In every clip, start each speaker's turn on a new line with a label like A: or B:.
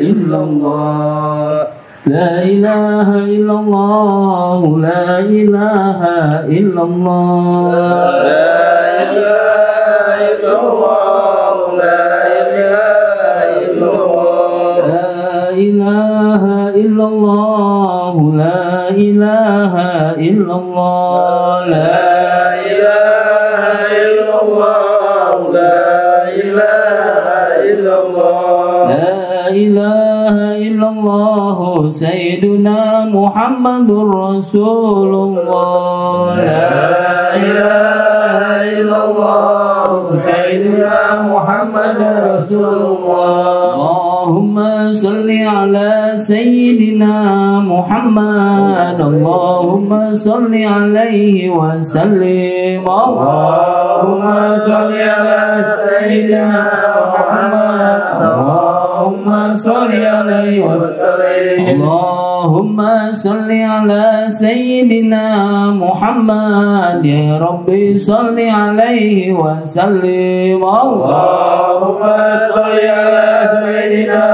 A: إلا الله لا إله إلا الله لا إله إلا الله لا إله إلا الله لا إله إلا الله لا إله إلا الله لا إله إلا الله لا إله إلا الله سيدنا محمد رسول الله لا إله إلا الله سيدنا محمد رسول الله اللهم صل على سيدنا محمد اللهم صل عليه وسلم اللهم صل على سيدنا محمد اللهم صل عليه وسلم اللهم صل على سيدنا محمد يا ربي صل عليه وسلم اللهم صل على سيدنا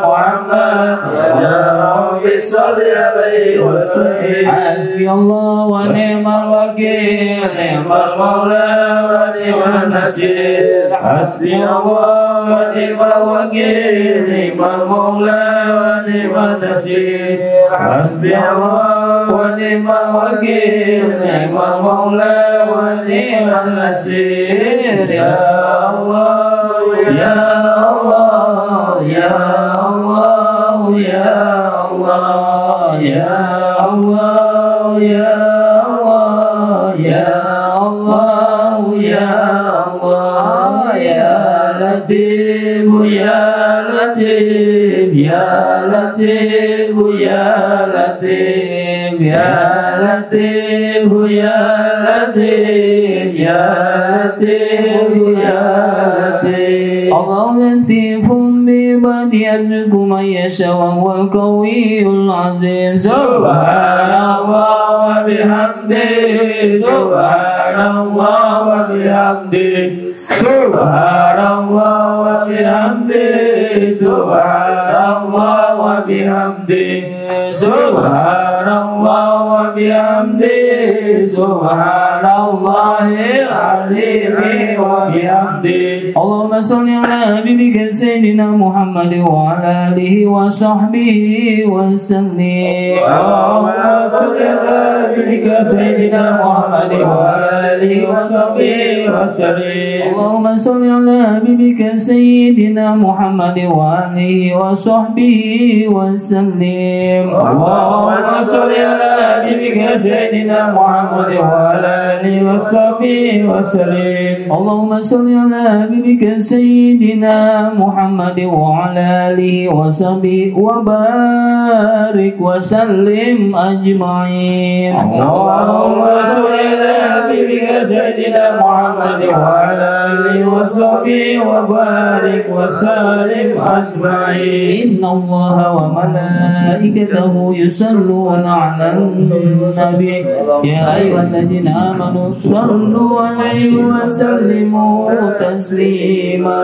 A: محمد يا ربي صل عليه وسلم حسبي الله ونعم الوكيل نعم المولى ونعم النصير حسبي الله ونعم الوكيل نعم المولى ونعم النصير حسبي الله ونعم الوكيل نعم المولى ونعم النصير يا الله يا الله يا الله يا الله يا الله يا الله يا الله يا الله يا لطيف يا لطيف يا لطيف يا لطيف يا لطيف يا لطيف يا لطيف يا لطيف الله لطيف بمن يرزق من يشاء وهو القوي العظيم سبحان الله وبحمده سبحان الله وبحمده سبحان الله وبحمده سبحان الله وبحمده سبحان الله وبحمده سبحان الله العظيم وبحمده اللهم صل على حبيبك سيدنا محمد وعلى آله وصحبه وسلم اللهم صل على حبيبك سيدنا محمد وعلى آله وصحبه وسلم اللهم صل على حبيبك سيدنا محمد وآله وصحبه وسلم اللهم صل على حبيبك سيدنا محمد وعلى آله وصحبه وسلم اللهم صل على حبيبك سيدنا محمد وعلى آله وصحبه وبارك وسلم أجمعين اللهم صل على حبيبك سيدنا محمد وعلى آله وصحبه وبارك وسلم أجمعين إن الله وملائكته يصلون على النبي يا أيها الذين آمنوا صلوا عليه وسلموا تسليما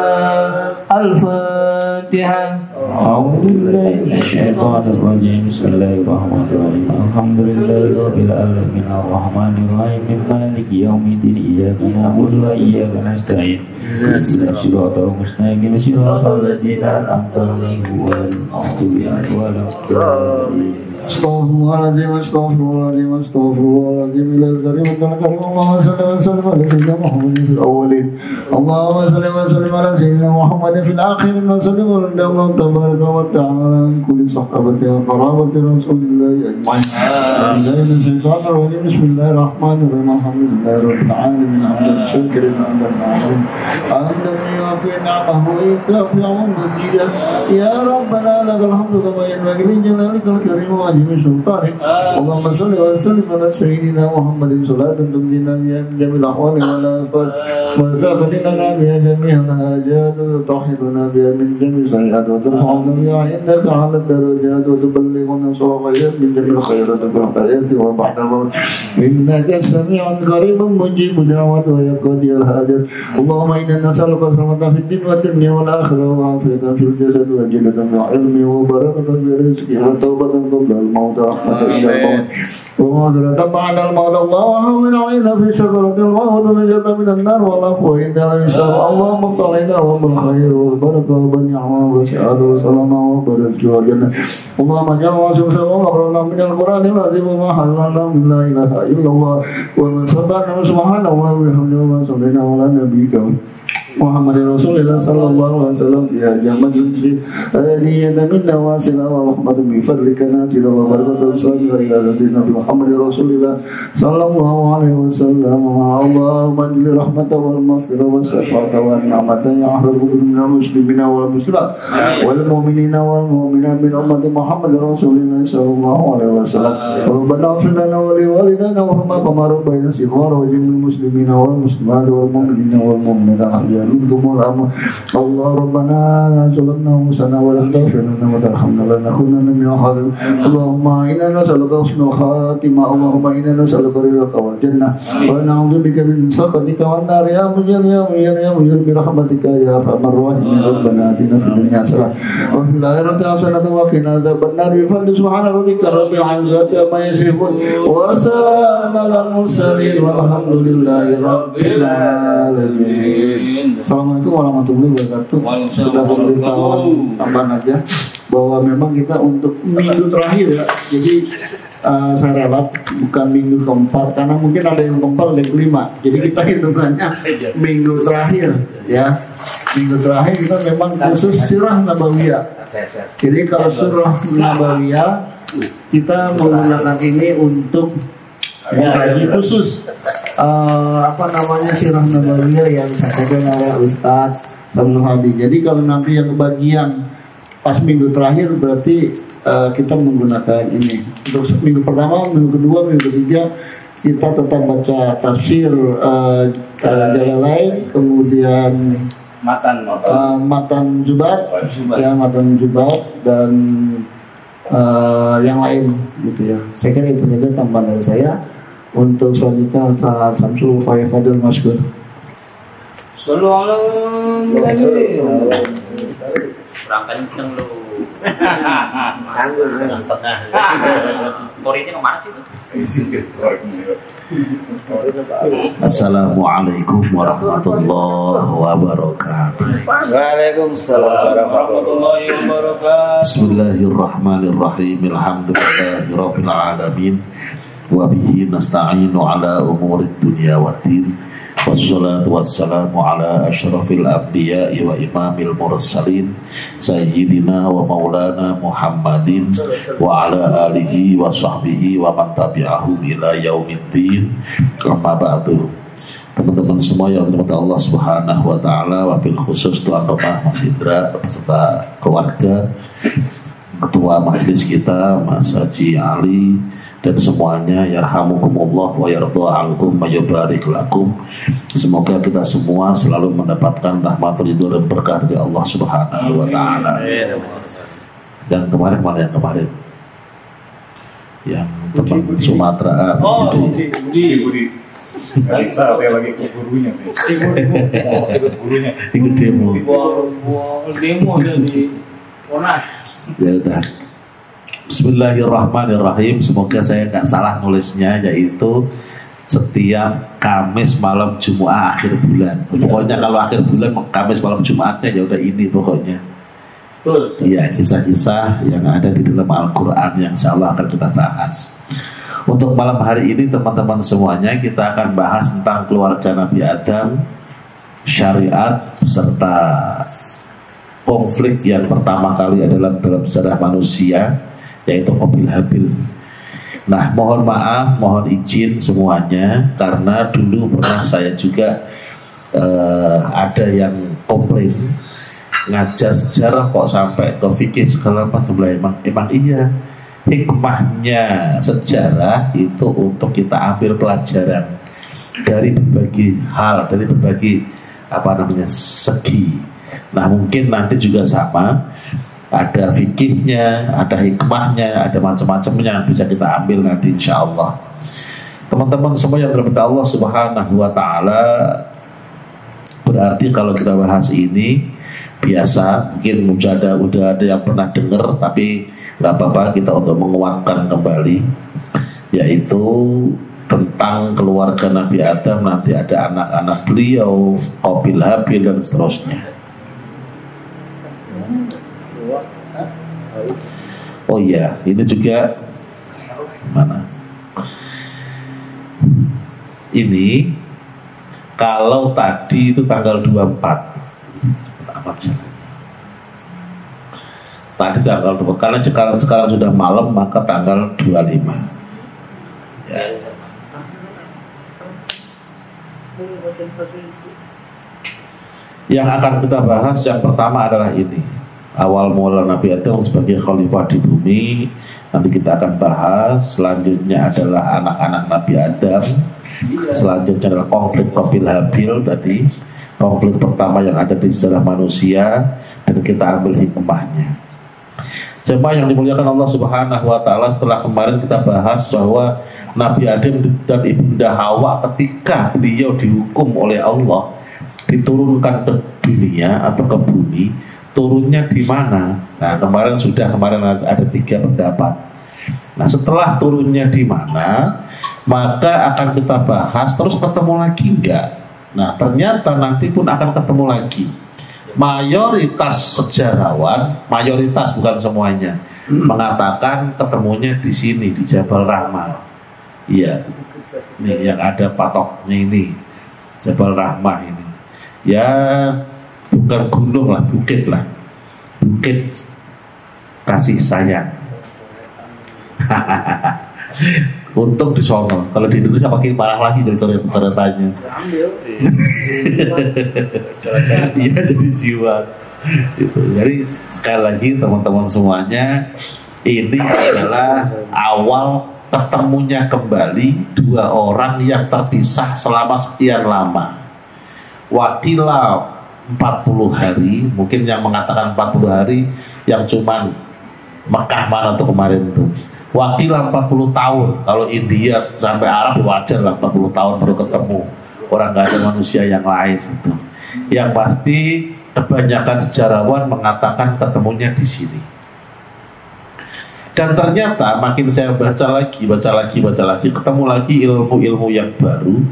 A: الفاتحة أعوذ بالله من الشيطان الرجيم بسم الله الرحمن الرحيم الحمد لله رب العالمين الرحمن الرحيم مالك يوم الدين إياك نعبد وإياك نستعين اهدنا الصراط المستقيم صراط الذين أنعمت عليهم غير المغضوب عليهم ولا الضالين
B: استغفر الله العظيم استغفر الله العظيم استغفر الله العظيم إلى الكريم الكريم اللهم صل وسلم على سيدنا محمد في الأولين اللهم صل وسلم على سيدنا محمد في الآخرين وسلم ورد الله تبارك وتعالى عن كل صحابة وقرابة رسول الله أجمعين من الشيطان الرجيم بسم الله الرحمن الرحيم الحمد لله رب العالمين حمدا شاكرا حمدا ناعما حمدا يوافي نعمه ويكافئ مزيدا يا ربنا لك الحمد كما ينبغي لجلالك الكريم وعظيم سلطانك اللهم صل وسلم على سيدنا محمد صلاة تنجينا بها من جميع الأحوال والآفات وتقضينا بها جميع الحاجات وتطهرنا بها من جميع السيئات وترفعنا بها عندك على الدرجات وتبلغنا صوابها من جميع الخيرات في الحياة وبعد الموت إنك سميع قريب مجيب مجيب الدعوات ويا قاضي الحاجات اللهم إنا نسألك سلامة في الدين والدنيا والآخرة وعافية في الجسد وجنة في العلم وبركة في الرزق وتوبة قبل الموت ورحمة عند الموت ومغفرة بعد الموت اللهم علينا في شكرة الموت ونجاة من النار والعفو عند الإنسان اللهم اغفر علينا بالخير والبركة والنعمة والسعادة والسلامة وبركة والجنة اللهم اجعل سبحانه وغفرنا من القرآن العظيم وما حللنا من لا إله إلا الله ومن سبحانه سبحان الله وبحمده وما صلينا على نبيك محمد رسول الله صلى الله عليه وسلم في هذا المجلس هدية منا واسعة ورحمة بفضلك نازلة وبركة صادقة إلى نبينا محمد رسول الله صلى الله عليه وسلم اللهم اجعل رحمة والمغفرة والشفاعة والنعمة يا أهل من المسلمين والمسلمات والمؤمنين والمؤمنات من أمة محمد رسول الله صلى الله عليه وسلم ربنا اغفر لنا ولوالدينا وارحمنا كما ربينا صغارا وجميع المسلمين والمسلمات والمؤمنين والمؤمنات منكم والأمر الله ربنا ظلمنا أنفسنا ولم تغفر لنا وترحمنا لنكونن من الخاسرين اللهم إنا نسألك حسن الخاتمة اللهم إنا نسألك رضاك والجنة ونعوذ بك من سخطك والنار يا مجير يا مجير يا مجير برحمتك يا أرحم الراحمين ربنا آتنا في الدنيا حسنة وفي الآخرة حسنة وقنا عذاب النار بفضل سبحان ربك رب العزة عما يصفون وسلام على المرسلين والحمد لله رب العالمين. Assalamualaikum warahmatullahi wabarakatuh. Sudah memberitahu tambahan aja bahwa memang kita untuk minggu terakhir ya. Jadi saya ralat bukan minggu keempat karena mungkin ada yang keempat ada yang kelima. Jadi kita hitungannya minggu terakhir ya. Minggu terakhir kita memang khusus sirah nabawiyah. Jadi kalau sirah nabawiyah kita menggunakan ini untuk mengkaji khusus sirah nabawiyah yang disampaikan oleh Ustadz Samsul Hadi. Jadi kalau nanti yang kebagian pas minggu terakhir berarti kita menggunakan ini. Untuk minggu pertama, minggu kedua, minggu ketiga kita tetap baca tafsir Jalalain, kemudian Matan Jubat, ya Matan Jubat dan yang lain gitu ya. Saya kira itu saja tambahan dari saya. Untuk selanjutnya Ustaz Samsul Fadil Maskur.
A: Kurang kenceng lu. Setengah. Korinnya kemana sih tuh?
C: Assalamualaikum warahmatullahi wabarakatuh.
A: Waalaikumsalam warahmatullahi wabarakatuh.
C: Bismillahirrahmanirrahim. Alhamdulillahirabbil alamin. Wa bihi nasta'inu ala umurid dunya waddin. Wassalatu wassalamu ala asyrafil anbiya'i wa imamil mursalin sayyidina wa maulana Muhammadin wa ala alihi wa sahbihi wa man tabi'ahum ila yaumiddin. Amma ba'du. Teman-teman semua yang dirahmati Allah Subhanahu wa taala, wabil khusus tuan rumah Mas Indra beserta keluarga, ketua majelis kita Mas Haji Ali dan semuanya, yarhamukumullah wa yardha ankum wa yubarik lakum. Semoga kita semua selalu mendapatkan rahmat ridho dan berkah dari Allah Subhanahu wa taala. Dan kemarin mana yang kemarin? Yang teman Sumatera
D: Budi. Bisa lagi ke gurunya.
C: Ikut demo.
A: Demo jadi Monas.
C: Ya udah. Bismillahirrahmanirrahim. Semoga saya nggak salah nulisnya, yaitu setiap Kamis malam Jumat akhir bulan. Pokoknya kalau akhir bulan Kamis malam Jumatnya ya udah ini pokoknya. Iya, kisah-kisah yang ada di dalam Al-Quran yang insya Allah akan kita bahas. Untuk malam hari ini teman-teman semuanya kita akan bahas tentang keluarga Nabi Adam, syariat serta konflik yang pertama kali adalah dalam sejarah manusia, yaitu Qabil Habil. Nah, mohon maaf, mohon izin semuanya karena dulu pernah saya juga ada yang komplain ngajar sejarah kok sampai ke fikih segala macam. Emang iya, hikmahnya sejarah itu untuk kita ambil pelajaran dari berbagai hal, dari berbagai segi. Nah, mungkin nanti juga sama, ada fikihnya, ada hikmahnya, ada macam-macamnya yang bisa kita ambil nanti insya Allah. Teman-teman semua yang dirahmati Allah Subhanahu wa taala, berarti kalau kita bahas ini biasa, mungkin udah ada yang pernah dengar, tapi nggak apa-apa kita untuk menguatkan kembali, yaitu tentang keluarga Nabi Adam. Nanti ada anak-anak beliau, Qabil Habil dan seterusnya. Oh iya, ini juga mana? Ini kalau tadi itu tanggal 24. Apa misalnya? Tadi tanggal 24. Karena sekarang sudah malam, maka tanggal 25. Ya. Yang akan kita bahas yang pertama adalah ini, awal mula Nabi Adam sebagai khalifah di bumi. Nanti kita akan bahas. Selanjutnya adalah anak-anak Nabi Adam. Selanjutnya adalah konflik Qabil Habil tadi, konflik pertama yang ada di sejarah manusia, dan kita ambil hikmahnya. Jemaah yang dimuliakan Allah Subhanahu wa taala, setelah kemarin kita bahas bahwa Nabi Adam dan Ibunda Hawa ketika beliau dihukum oleh Allah diturunkan ke dunia atau ke bumi, turunnya di mana? Nah, kemarin ada 3 pendapat. Nah, setelah turunnya di mana, maka akan kita bahas terus ketemu lagi enggak. Nah, ternyata nanti pun akan ketemu lagi. Mayoritas sejarawan, mayoritas bukan semuanya, mengatakan ketemunya di sini di Jabal Rahmah. Iya, nih yang ada patoknya ini, Jabal Rahmah ini. Ya, bukan gunung lah, bukit lah, bukit kasih sayang. Untung di sono. Kalau di Indonesia makin parah lagi dari coret-coretannya. Iya, jadi jiwa. Gitu. Jadi sekali lagi teman-teman semuanya, ini adalah awal ketemunya kembali 2 orang yang terpisah selama sekian lama. Wakila 40 hari, mungkin yang mengatakan 40 hari yang cuman Mekah mana tuh kemarin tuh. Wakilah 40 tahun. Kalau India sampai Arab wajar lah 40 tahun baru ketemu. Orang gak ada manusia yang lain gitu. Yang pasti kebanyakan sejarawan mengatakan ketemunya di sini. Dan ternyata makin saya baca lagi, ketemu lagi ilmu-ilmu yang baru.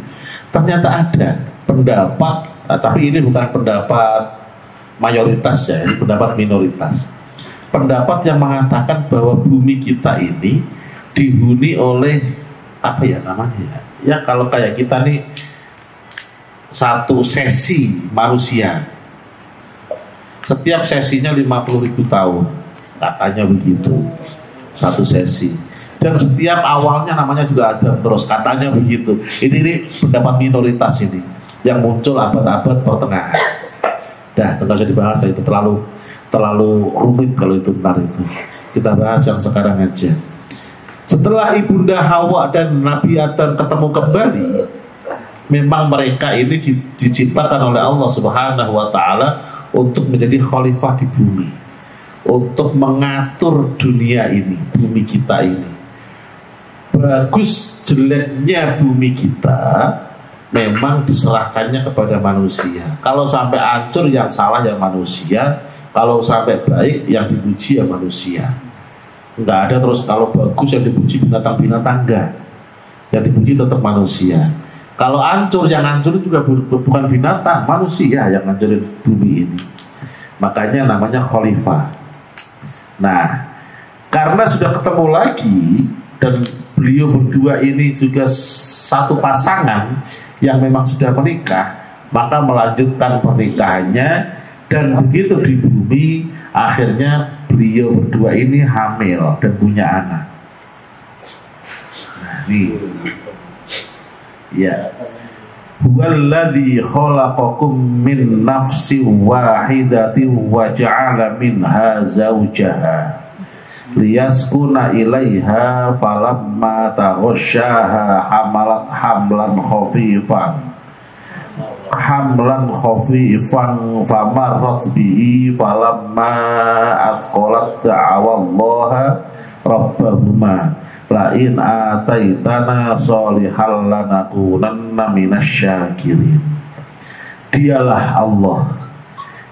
C: Ternyata ada pendapat, tapi ini bukan pendapat mayoritas ya, ini pendapat minoritas. Pendapat yang mengatakan bahwa bumi kita ini dihuni oleh apa ya namanya ya, kalau kayak kita nih satu sesi manusia, setiap sesinya 50.000 tahun katanya begitu, satu sesi, dan setiap awalnya namanya juga ada terus katanya begitu. Ini pendapat minoritas ini yang muncul abad-abad pertengahan. Dah, nggak usah dibahas, itu terlalu rumit kalau itu ntar itu. Kita bahas yang sekarang aja. Setelah Ibunda Hawa dan Nabi Adam ketemu kembali, memang mereka ini diciptakan oleh Allah Subhanahu wa taala untuk menjadi khalifah di bumi, untuk mengatur dunia ini, bumi kita ini. Bagus jeleknya bumi kita memang diserahkannya kepada manusia. Kalau sampai hancur yang salah yang manusia, kalau sampai baik yang dipuji ya manusia. Enggak ada terus kalau bagus yang dipuji binatang-binatang, enggak. Yang dipuji tetap manusia. Kalau hancur, yang hancur juga bukan binatang, manusia yang hancurin bumi ini. Makanya namanya khalifah. Nah, karena sudah ketemu lagi dan beliau berdua ini juga satu pasangan yang memang sudah menikah, maka melanjutkan pernikahannya. Dan begitu di bumi, akhirnya beliau berdua ini hamil dan punya anak. Nah, ini ya, huwallazi khalaqakum min nafsin wahidatin wa ja'ala minha zawjaha liyaskuna ilaiha falamma taghasyaha hamalat hamlan khafifan famarrat bihi falamma athqalat da'awallaha rabbahuma la in ataitana solihal lanakunanna minasyakirin. Dialah Allah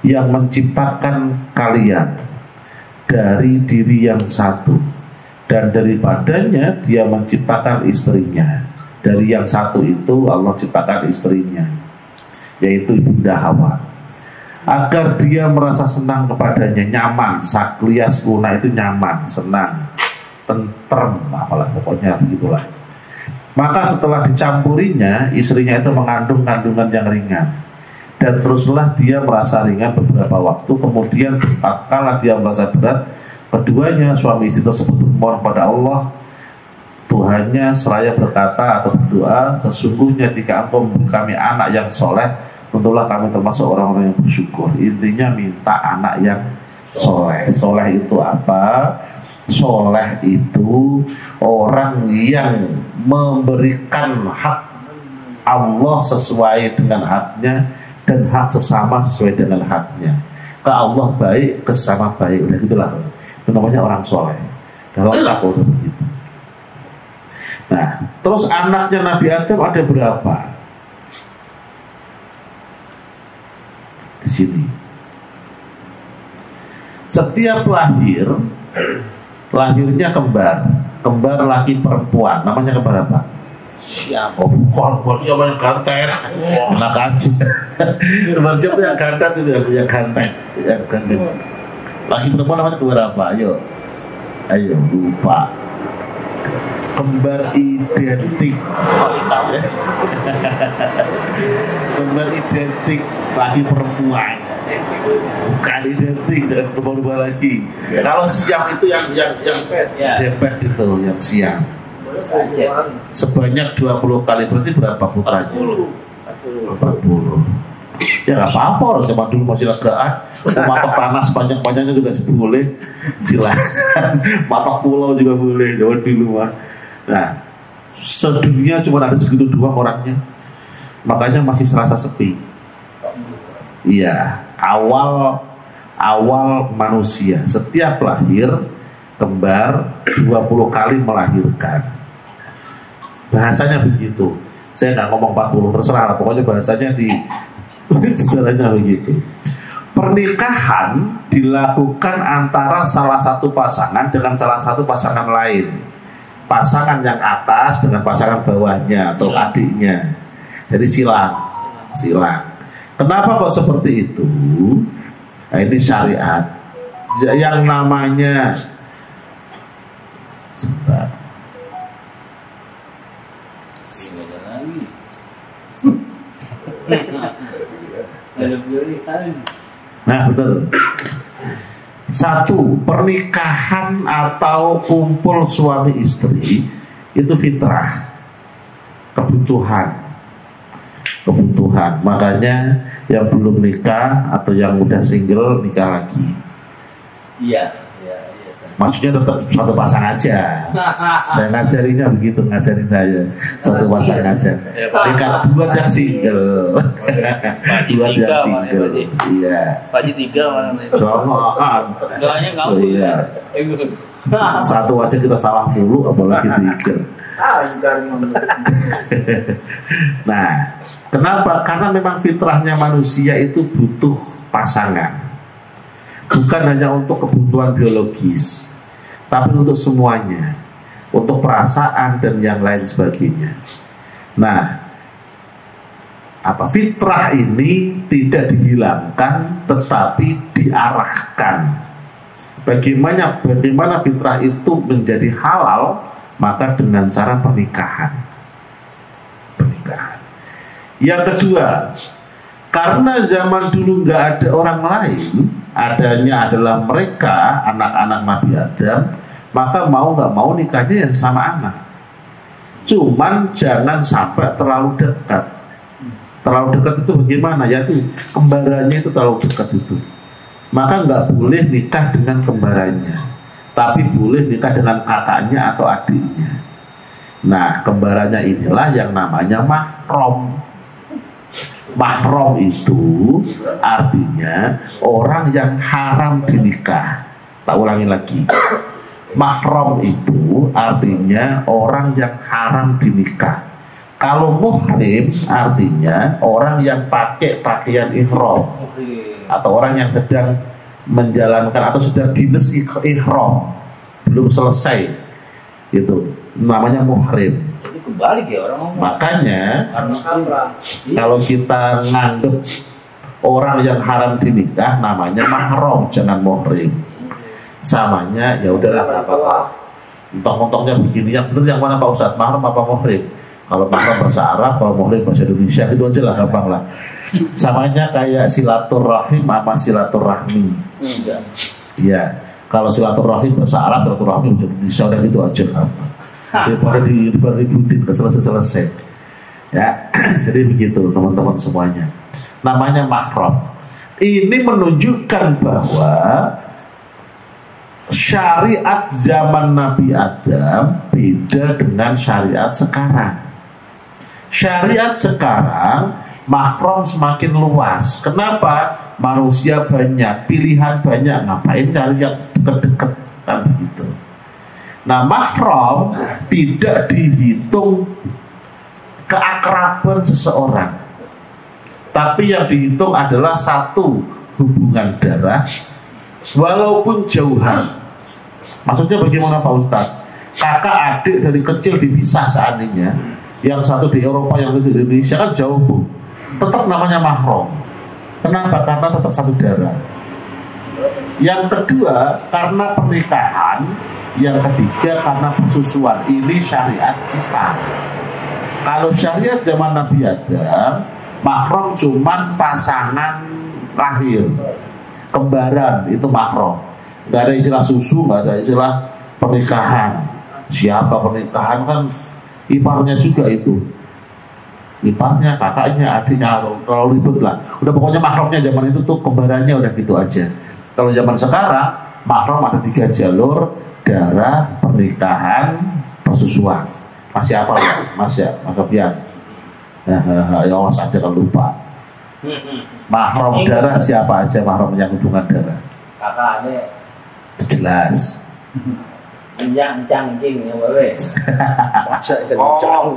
C: yang menciptakan kalian dari diri yang satu, dan daripadanya dia menciptakan istrinya. Dari yang satu itu Allah ciptakan istrinya, yaitu Ibunda Hawa, agar dia merasa senang kepadanya, nyaman. Saklias kuna itu nyaman, senang, tentrem, apalah pokoknya begitulah. Maka setelah dicampurinya, istrinya itu mengandung kandungan yang ringan, dan teruslah dia merasa ringan beberapa waktu. Kemudian tatkala dia merasa berat, keduanya suami istri tersebut memohon pada Allah Tuhannya seraya berkata atau berdoa, sesungguhnya jika engkau memberi kami anak yang soleh, tentulah kami termasuk orang-orang yang bersyukur. Intinya minta anak yang soleh. Soleh itu apa? Soleh itu orang yang memberikan hak Allah sesuai dengan haknya, dan hak sesama sesuai dengan haknya. Ke Allah baik, ke sesama baik. Udah gitulah. Itu namanya orang soleh. Dalam takwa begitu. Nah, terus anaknya Nabi Adam ada berapa? Di sini. Setiap lahirnya kembar laki perempuan. Namanya kembar apa?
A: Siap.
C: Oh bukan, yang ganteng. Enak aja. Kembar siapa yang ganteng itu? Yang ganteng. Laki perempuan namanya kembar apa? Ayo lupa. Kembar identik. Kembar identik laki perempuan. Bukan identik, jangan berubah-ubah lagi. Kalau siang itu yang dempet itu, yang siang. Sebanyak 20 kali, berarti berapa putranya? 40. Ya gak apa-apa, orang zaman dulu masih legaan. Matok tanah sepanjang-panjangnya juga boleh. Silakan. Matok pulau juga boleh, zaman dulu mah. Nah, sedunia cuma ada segitu doang orangnya. Makanya masih serasa sepi. Iya, awal manusia setiap lahir kembar 20 kali melahirkan. Bahasanya begitu. Saya nggak ngomong 40, terserah, pokoknya bahasanya di sejarahnya begitu. Pernikahan dilakukan antara salah satu pasangan dengan salah satu pasangan lain. Pasangan yang atas dengan pasangan bawahnya atau adiknya. Jadi silang. Kenapa kok seperti itu? Nah, ini syariat. Yang namanya sebentar. Nah, benar. Satu, pernikahan atau kumpul suami istri itu fitrah, kebutuhan. Makanya yang belum nikah atau yang udah single nikah lagi. Iya. Maksudnya tetap satu pasang aja. Saya ngajarinya begitu, ngajarin saya satu pasang aja. Nikah buat yang single. Buat yang single. Iya. Pagi 3 mana? Doanya kamu. Iya. Satu aja kita salah mulu, apalagi 3. Nah, kenapa? Karena memang fitrahnya manusia itu butuh pasangan. Bukan hanya untuk kebutuhan biologis, tapi untuk semuanya, untuk perasaan dan yang lain sebagainya. Nah, fitrah ini tidak dihilangkan, tetapi diarahkan. Bagaimana fitrah itu menjadi halal? Maka dengan cara pernikahan. Yang kedua, karena zaman dulu nggak ada orang lain, adanya adalah mereka, anak-anak Nabi Adam, maka mau nggak mau nikahnya yang sama anak. Cuman jangan sampai terlalu dekat. Terlalu dekat itu bagaimana? Yaitu kembarannya itu terlalu dekat itu. Maka nggak boleh nikah dengan kembarannya, tapi boleh nikah dengan kakaknya atau adiknya. Nah, kembarannya inilah yang namanya mahram. Mahram itu artinya orang yang haram dinikah. Tak ulangi lagi. Mahram itu artinya orang yang haram dinikah. Kalau muhrim artinya orang yang pakai pakaian ihram atau orang yang sedang menjalankan atau sedang dinas ihram belum selesai, itu namanya muhrim.
A: Itu kebalik ya orang.
C: Makanya kalau kita nganggep orang yang haram dinikah namanya mahram, jangan muhrim. Samanya ya udahlah nggak apa-apa. Untung-untungnya begini, yang benar yang mana Pak Ustadz, mahram apa muhrim? Kalau mahram bahasa Arab, kalau muhrim bahasa Indonesia, itu aja lah, gampang lah. Samanya kayak silaturahim sama silaturahmi. Iya. Kalau silaturahim bahasa Arab, silaturahmi bahasa Indonesia, udah itu aja gampang. Daripada diributin, udah selesai. Ya, jadi begitu teman-teman semuanya. Namanya mahram. Ini menunjukkan bahwa syariat zaman Nabi Adam beda dengan syariat sekarang. Syariat sekarang mahram semakin luas. Kenapa? Manusia banyak, pilihan banyak, ngapain cari yang dekat-dekat, kan begitu. Nah, mahram tidak dihitung keakraban seseorang, tapi yang dihitung adalah satu, hubungan darah walaupun jauhan. Maksudnya bagaimana Pak Ustadz? Kakak adik dari kecil dipisah seandainya, yang satu di Eropa, yang satu di Indonesia, kan jauh Bu, tetap namanya mahram. Kenapa? Karena tetap satu darah. Yang kedua karena pernikahan. Yang ketiga karena persusuan. Ini syariat kita. Kalau syariat zaman Nabi Adam, mahram cuman pasangan lahir, kembaran, itu mahram. Gak ada istilah susu, gak ada istilah pernikahan. Siapa pernikahan, kan iparnya juga itu, iparnya, kakaknya, adiknya, kalau ribet lah. Udah pokoknya mahramnya zaman itu tuh kembarannya, udah gitu aja. Kalau zaman sekarang mahram ada 3 jalur: darah, pernikahan, persusuan. Masih apa ya? Mas ya, Mas Sofian? Ya Allah saja kalau lupa. Mahram darah siapa aja mahram yang hubungan darah?
A: Kakaknya
C: jelas.
A: Anjang king ya wewe.
E: Masa kencang.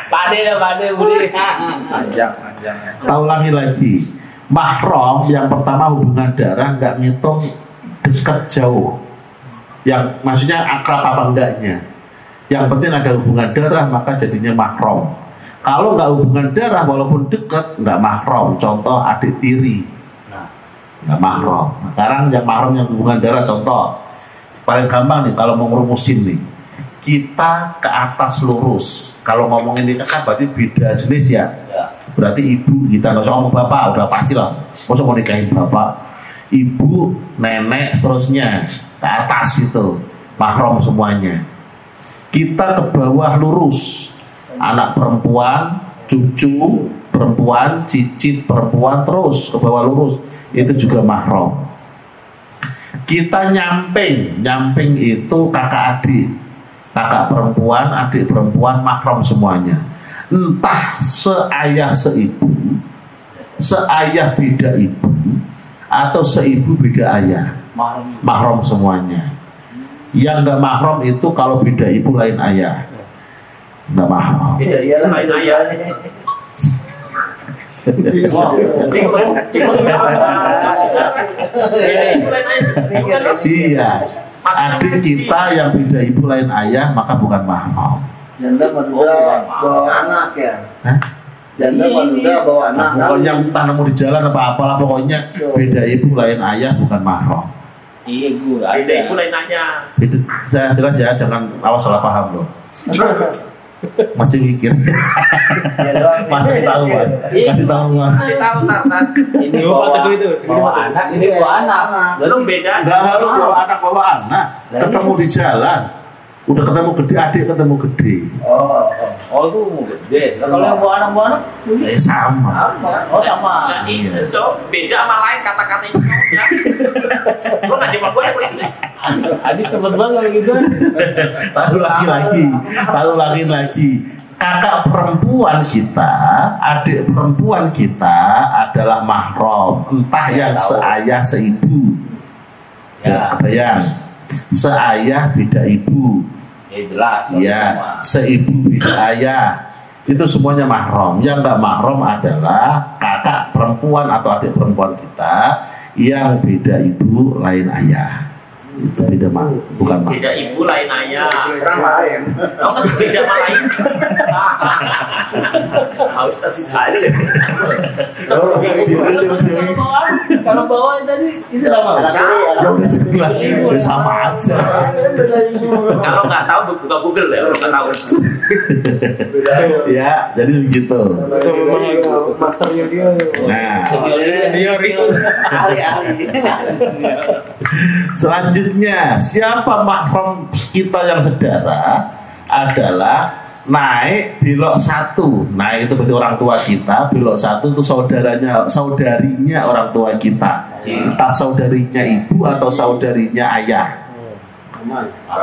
A: Pade budi.
E: Panjang.
C: Tahu lagi. Mahram yang pertama hubungan darah, nggak ngitung dekat jauh. Yang maksudnya akrab apa enggaknya. Yang penting ada hubungan darah maka jadinya mahram. Kalau nggak hubungan darah walaupun dekat nggak mahram. Contoh adik tiri, nggak mahram. Nah, sekarang yang mahram yang hubungan darah, contoh paling gampang nih kalau mau ngerumusin nih, kita ke atas lurus. Kalau ngomongin ini kan berarti beda jenis ya. Berarti ibu kita, nggak usah ngomong bapak, udah pasti lah. Masa mau nikahin bapak, ibu, nenek, seterusnya ke atas itu mahram semuanya. Kita ke bawah lurus, anak perempuan, cucu perempuan, cicit perempuan, terus ke bawah lurus, itu juga mahram. Kita nyamping itu kakak adik, kakak perempuan, adik perempuan, mahram semuanya. Entah seayah seibu, seayah beda ibu, atau seibu beda ayah, mahram semuanya. Yang nggak mahram itu kalau beda ibu lain ayah, nggak mahram.
A: Beda dia lain ayah.
C: Iya, adik kita yang beda ibu lain ayah maka bukan mahram.
E: Janda manusia bawa anak ya.
C: Hah?
E: Janda manusia bawa anak.
C: Pokoknya entah nemu di jalan apa apalah, pokoknya beda ibu lain ayah bukan mahram.
A: Iya gue, beda ibu lain ayah.
C: Itu saya jelas ya, jangan awas salah paham loh. Masih mikir. Masih tahu kan? Kasih tahu kan?
A: Masih tahu tar. Ini bawa anak, ini bawa anak. Lalu beda.
C: Nggak harus bawa anak. Ketemu di jalan, udah ketemu gede, adik ketemu gede.
A: Oh itu gede. Kalau yang bawa anak
C: Sama.
A: Oh sama.
F: Nah itu cok beda sama lain kata-kata itu. Lo nggak jawab gue ini.
A: Adik cepet banget gitu.
C: Tahu lagi. Kakak perempuan kita, adik perempuan kita adalah mahram, entah yang seayah seibu. Kebayang. Seayah beda ibu.
A: Ya jelas.
C: Ya, seibu beda ayah. Itu semuanya mahram. Yang nggak mahram adalah kakak perempuan atau adik perempuan kita yang beda ibu lain ayah. Itu beda bukan mahram.
F: Beda ibu lain ayah.
E: Orang lain.
F: Kamu kan beda sama lain. Harus tadi saja.
A: Kalau bawah tadi itu sama.
C: Ya udah jelas, ya sama aja.
F: Kalau nggak tahu buka Google ya, kalau nggak tahu.
C: Ya, jadi begitu.
E: Masternya dia.
C: Nah,
A: ahli.
C: selanjutnya siapa mahram kita yang sedara adalah naik belok satu. Naik itu berarti orang tua kita, belok satu itu saudarinya orang tua kita. Entah saudarinya ibu atau saudarinya ayah.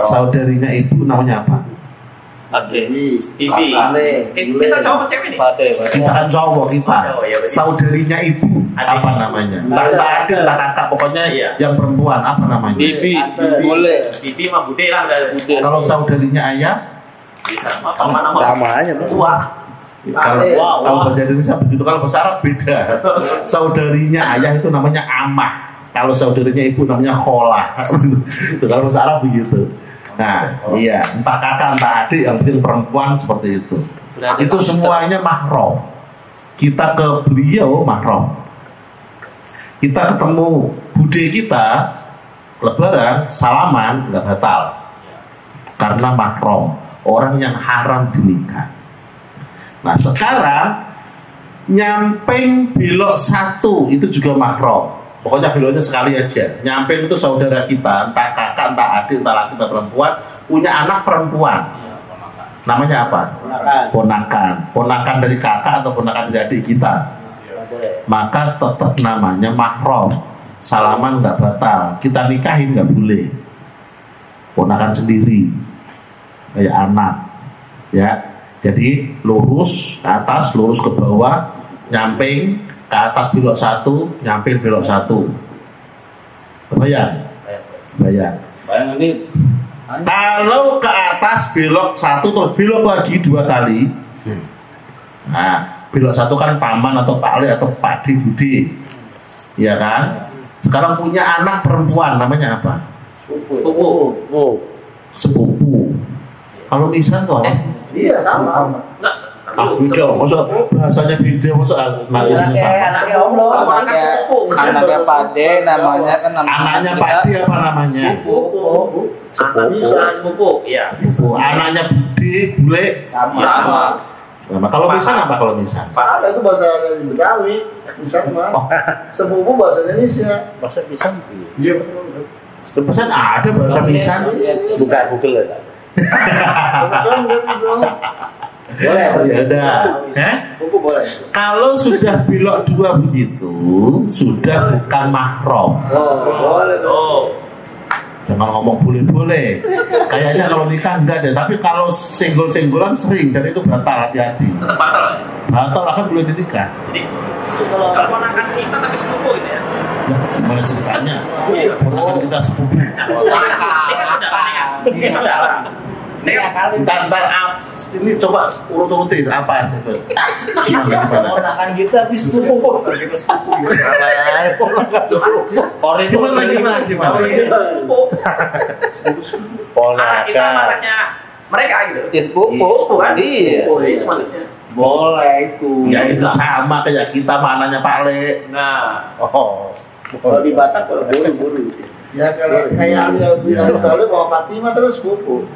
C: Saudarinya ibu namanya apa?
F: Bibi.
E: Ale.
F: Kita cowok cewek nih.
C: Kita kan cowok kita.
F: Oh, iya, betul.
C: Saudarinya ibu apa namanya? Entah ada entah kakak, pokoknya
F: Iya.
C: yang perempuan apa namanya?
A: Bibi. Boleh.
F: Bibi mah bude lah udah bude.
C: Kalau saudarinya ayah,
F: Bisa sama nama.
E: Sama aja.
F: Tua.
C: kalau
F: Wow,
C: kalau
F: wow.
C: bahasa Indonesia begitu, kalau bahasa Arab beda. Saudarinya ayah itu namanya amah. Kalau saudarinya ibu namanya kholah. Itu kalau bahasa Arab begitu. Nah, iya, entah kakak entah adik, yang penting perempuan seperti itu. Itu semuanya mahram. Kita ke beliau mahram. Kita ketemu bude kita lebaran salaman nggak batal karena mahram, orang yang haram dinikah. Nah sekarang nyamping belok satu itu juga mahram. Pokoknya beloknya sekali aja. Nyamping itu saudara kita, entah kakak, entah adik, entah laki, entah perempuan, punya anak perempuan. Namanya apa? Ponakan. Ponakan dari kakak atau ponakan dari adik kita. Maka tetap namanya mahram. Salaman nggak batal. Kita nikahin nggak boleh. Ponakan sendiri, kayak anak. Ya. Jadi lurus ke atas, lurus ke bawah, nyamping ke atas belok satu, nyamping belok satu. Bayang.
A: Bayang ini.
C: Kalau ke atas belok satu terus belok lagi 2 kali. Nah, belok satu kan paman atau pak atau pak budi, ya kan? Sekarang punya anak perempuan namanya apa? Sepupu. Kalau nisan tuh apa?
E: Iya sama.
C: Beda, masa bahasanya beda, masa anaknya sama.
A: Anaknya Pade namanya kan
C: Anaknya Pakde apa namanya?
F: Sepupu. Iya.
C: Anaknya Budi, Bule.
F: Sama.
C: Nah, kalau misan apa kalau misan?
E: Ada itu bahasa Betawi. Misal mah. Sepupu bahasa Indonesia.
D: Masa bisa?
C: Pesan ada bahasa misan.
E: Bukan Google ya. Bukan gitu. Boleh.
C: Ya udah.
E: Buku boleh.
C: Kalau sudah belok 2 begitu, sudah bukan mahram.
E: Oh, boleh dong.
C: Jangan ngomong boleh-boleh. Kayaknya kalau nikah enggak deh, tapi kalau senggol-senggolan sering dan itu batal, hati-hati.
F: Tetap batal ya.
C: Batal akan boleh dinikah.
F: Jadi kalau ponakan kita tapi sepupu gitu ya.
C: Ya gimana ceritanya? Ponakan kita sepupu.
F: Ini kan saudara.
C: Ntar ini coba urut-urutin apa gimana?
A: ponakan kita tapi sepupu.
C: Gimana?
F: Anak kita anaknya mereka gitu.
A: Ya sepupu.
F: Kan?
A: Iya.
F: Itu maksudnya.
A: Boleh itu.
C: Ya itu sama kayak kita mananya Pak Le.
F: Nah,
E: Kalau di Batak kalau buru-buru. Ya kalau kayak Ali bin Abi Thalib sama Fatimah terus sepupu.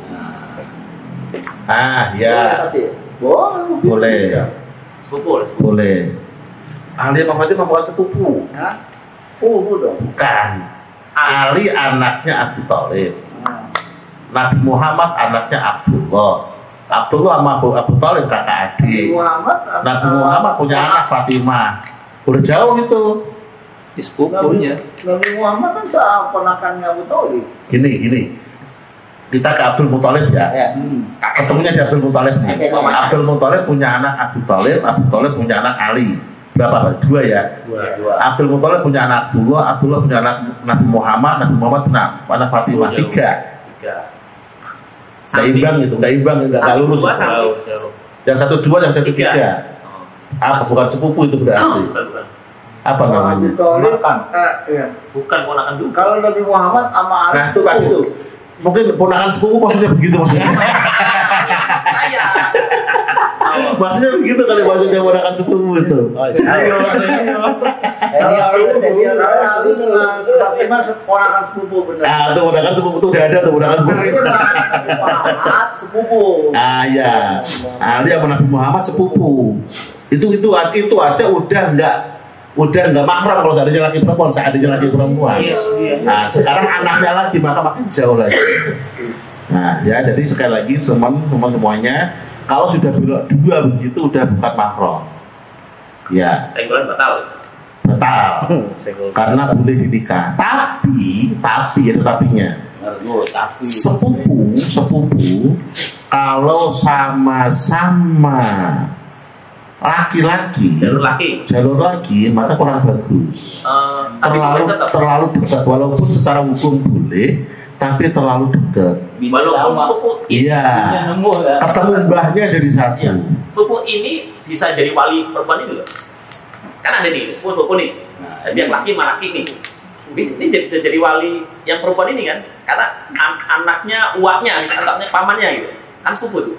C: Ah ya, boleh.
F: sepupu.
C: Boleh. Ali sama Fatimah bukan sepupu.
E: Sepupu dong.
C: Bukan. Ali anaknya Abu Thalib. Nabi Muhammad anaknya Abdullah. Abdullah sama Abu Thalib kakak adik. Nabi Muhammad punya anak Fatimah. Udah jauh itu.
A: Sepupunya.
E: Nabi Muhammad kan ponakannya Abu Thalib.
C: Gini. Kita ke Abdul Muthalib ya. Ketemunya di Abdul Muthalib nih. Abdul Muthalib punya anak Abu Thalib punya anak Ali. berapa Pak? 2 ya?
A: 2.
C: Abdul Muthalib punya anak 2, Abdullah punya anak Nabi Muhammad punya anak Fatimah 3. Nggak imbang itu, nggak lulus. Yang 1 2, yang 1 3. Apa bukan sepupu itu berarti? Apa namanya?
A: Bukan ponakan juga.
E: Kalau Nabi Muhammad sama Ali.
C: Nah itu kan itu. Mungkin ponakan sepupu maksudnya begitu maksudnya.
A: Saya.
C: Maksudnya begitu kali maksudnya ponakan sepupu itu.
E: Senior Ali dengan Fatimah ponakan sepupu benar.
C: Ah itu ponakan sepupu itu udah ada tuh ponakan sepupu.
E: Muhammad sepupu.
C: Ah ya. Ali sama Nabi Muhammad sepupu. Itu aja udah nggak mahram kalau seandainya laki perempuan, seandainya laki perempuan. Nah sekarang anaknya lagi maka makin jauh lagi. Nah ya jadi sekali lagi teman-teman semuanya, kalau sudah belok 2 begitu udah bukan mahram. Ya.
A: Senggolan batal.
C: Karena boleh dinikah. Tapi ada tapinya. Sepupu kalau sama-sama laki-laki jalur laki maka kurang bagus. Terlalu dekat walaupun secara hukum boleh tapi terlalu dekat.
A: Walaupun sepupu
C: iya ketemu mbahnya jadi satu.
A: Iya. Sepupu ini bisa jadi wali perempuan ini loh. Kan ada nih sepupu nih. Yang laki sama laki nih. Ini bisa jadi wali yang perempuan ini kan karena anaknya uaknya misalnya anaknya pamannya gitu kan sepupu tuh.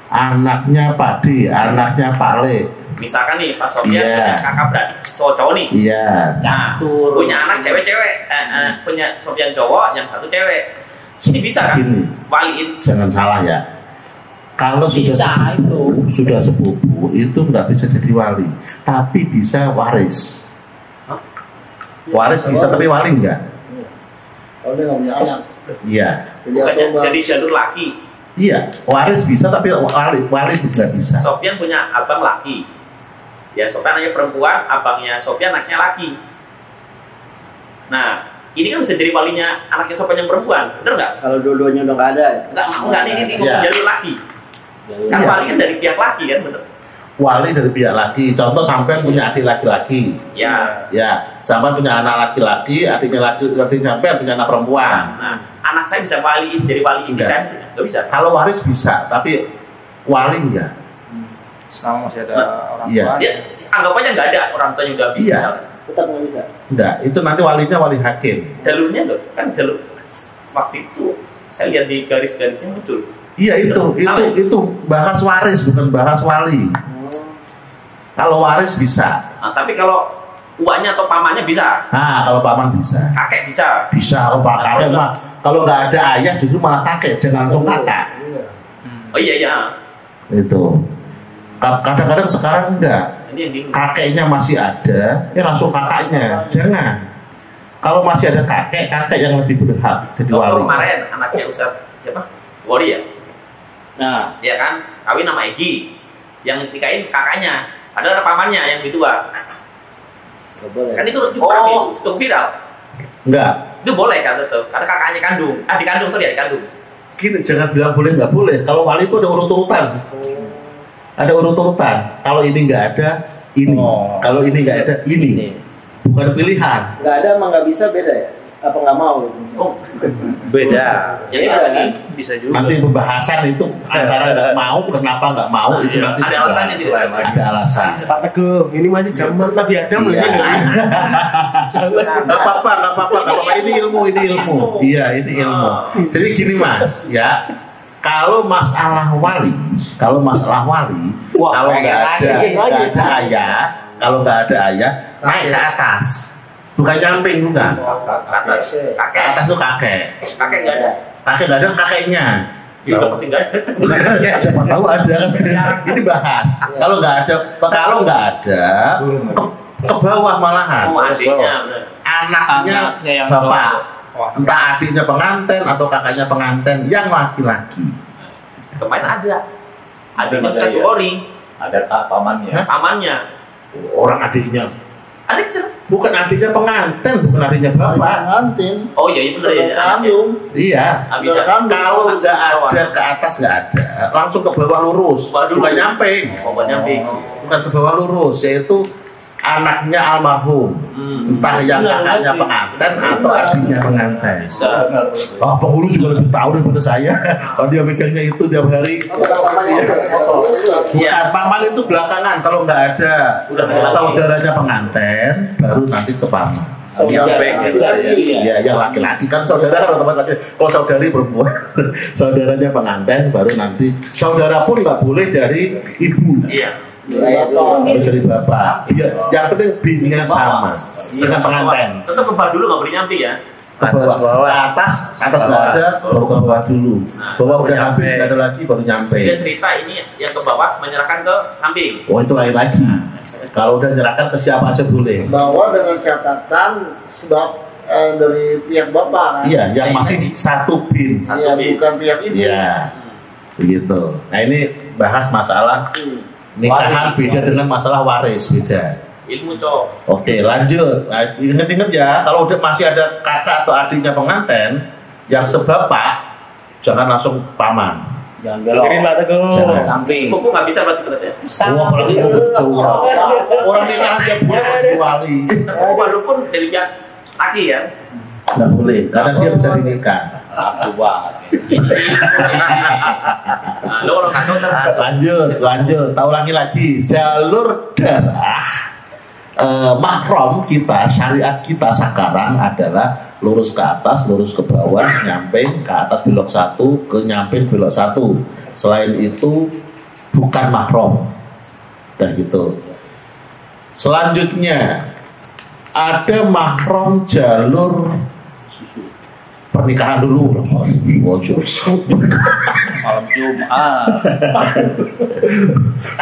C: Anaknya Pak D, anaknya Pak Le.
A: Misalkan nih Pak Sofyan punya kakak beradik cowok-cowok nih.
C: Iya.
A: Nah, punya anak cewek-cewek, punya Sofyan cowok, yang satu cewek. Ini bisa kan? Waliin.
C: Jangan salah ya. Kalau sudah sepupu itu nggak bisa jadi wali, tapi bisa waris. Waris bisa tapi wali enggak?
E: Kalau dia nggak punya anak.
C: Iya.
A: Jadi jalur laki.
C: Iya, waris bisa tapi waris juga bisa.
A: Sofyan punya abang laki. Ya, Sofyan anaknya perempuan, abangnya Sofyan anaknya laki. Nah, ini kan bisa jadi walinya anaknya Sofyan yang perempuan, bener nggak?
G: Kalau dua-duanya udah nggak ada.
A: Nggak ini jalur laki. Kan wali kan dari pihak laki kan, bener?
C: Wali dari pihak laki. Contoh sampean punya adik laki-laki.
A: Ya.
C: Sampean punya anak laki-laki, adiknya sampean punya anak perempuan.
A: Nah, anak saya bisa jadi wali ini kan? Nggak bisa.
C: Kalau waris bisa, tapi wali enggak.
D: Selama masih ada orang
C: Iya.
D: tua.
A: Ya, anggap aja nggak ada orang tuanya nggak bisa.
C: Iya.
G: Tetap nggak bisa.
C: Enggak, itu nanti walinya wali hakim.
A: Jalurnya loh, kan jalur waktu itu saya lihat di garis-garisnya muncul.
C: Iya itu bahas waris bukan bahas wali. Kalau waris bisa.
A: Nah, tapi kalau uaknya atau pamannya bisa.
C: Nah, kalau paman bisa.
A: Kakek bisa.
C: Bisa kalau pak kakek mah. Kalau nggak ada ayah justru malah kakek, jangan langsung kakak.
A: Oh iya.
C: Itu. Kadang-kadang sekarang enggak.
A: Ini yang bingung.
C: Kakeknya masih ada, ya langsung kakaknya. Jangan. Kalau masih ada kakek yang lebih berhak jadi wali.
A: Kemarin anaknya Ustaz siapa? Wori ya.
G: Nah,
A: Dia kan kawin sama Egi. Yang nikahin kakaknya. Ada pamannya yang ditua.
G: nggak boleh.
A: Kan itu cukup rame, cukup viral.
C: Enggak.
A: Itu boleh kan tetap. Karena kakaknya kandung. Dikandung.
C: Gini, jangan bilang boleh nggak boleh. Kalau wali itu ada urut-urutan. Ada urut-urutan. Kalau ini nggak ada, ini. Kalau ini nggak ada, ini. Bukan pilihan.
G: Nggak ada emang nggak bisa beda ya? Apa nggak mau gitu?
A: Beda. Jadi
G: Beda, kan?
A: bisa juga.
C: Nanti pembahasan itu antara nggak mau, kenapa nggak mau itu nanti
A: ada alasannya tidak?
C: Ada alasan.
H: Pak Teguh, ini masih zaman Nabi Adam
C: Iya. Nggak apa-apa. Ini ilmu. Iya, ini ilmu. Jadi gini Mas, ya. Kalau masalah wali, kalau nggak ada ayah, naik ke atas, bukan nyamping bukan.
A: Atas
C: Ke
A: kakek.
C: atas tuh kakek.
A: Kakek nggak ada.
C: Kakek nggak ada kakeknya.
A: Itu pasti nggak ada.
C: Ya, siapa tahu ada kan. Ini bahas. Kalau nggak ada, ke bawah malahan.
A: Oh, adiknya benar.
C: Anaknya
H: yang
C: bapak. Entah adiknya pengantin atau kakaknya pengantin yang laki-laki.
A: Kemarin ada. Adiknya satu ori.
D: Ada pamannya.
C: Hah?
A: Pamannya.
C: Orang adiknya
F: Adik cerah.
C: Bukan adiknya pengantin, bukan adiknya bapak.
E: Pengantin.
F: Oh iya itu dari anaknya.
E: Kandung.
C: Iya.
F: Bisa.
C: Kalau nggak ada ke atas nggak ada, langsung ke bawah lurus. Bukan nyamping.
F: Oh, bukan nyamping.
C: Bukan ke bawah lurus, yaitu anaknya almarhum. Entah yang kakaknya pengantin atau adiknya pengantin. Oh, penghulu juga lebih tahu daripada saya. Kalau dia mikirnya itu tiap hari. Bukan, paman itu belakangan. Kalau nggak ada saudaranya pengantin, baru nanti ke paman. Ya, yang laki-laki kan saudara kan otomatis laki. Kalau saudari perempuan, saudaranya pengantin, baru nanti saudara pun nggak boleh dari ibu.
F: Iya.
C: Harus dari bapak. Ya, yang penting binnya sama dengan pengantin.
F: Tetap ke bawah dulu nggak boleh nyampe ya.
C: Atas bawah, atas nggak ada, baru ke bawah dulu. Bawah udah habis, nggak ada lagi, baru nyampe.
F: Dia cerita ini yang ke bawah menyerahkan ke samping.
C: Oh itu lain lagi. Kalau udah nyerahkan ke siapa aja boleh.
E: Bahwa dengan catatan sebab dari pihak bapak kan?
C: Iya, yang masih satu bin.
E: Iya, bukan pihak ibu.
C: Iya, begitu. Nah ini bahas masalah nikahan beda dengan masalah waris beda.
F: Ilmu cowok.
C: Oke, lanjut. Nah, ingat-ingat ya, kalau udah masih ada kakak atau adiknya pengantin yang sebapak, jangan langsung paman.
G: Jangan belok.
H: Kirim Pak Teguh.
C: Jangan.
G: Samping.
F: Sepupu nggak bisa berarti berarti ya.
C: Wah, apalagi curang. Orang nikah aja buat wali.
F: Sepupu walaupun dari pihak laki ya.
C: Nggak boleh, karena dia bisa dinikah.
G: Nafsu banget.
F: Nah, lo kalau kandung ntar
C: Lanjut. Tahu lagi. Jalur darah mahram kita, syariat kita sekarang adalah lurus ke atas, lurus ke bawah, nyamping ke atas belok 1, ke nyamping belok 1. Selain itu bukan mahram. Dan gitu. Selanjutnya ada mahram jalur pernikahan dulu.
G: Malam Jumat.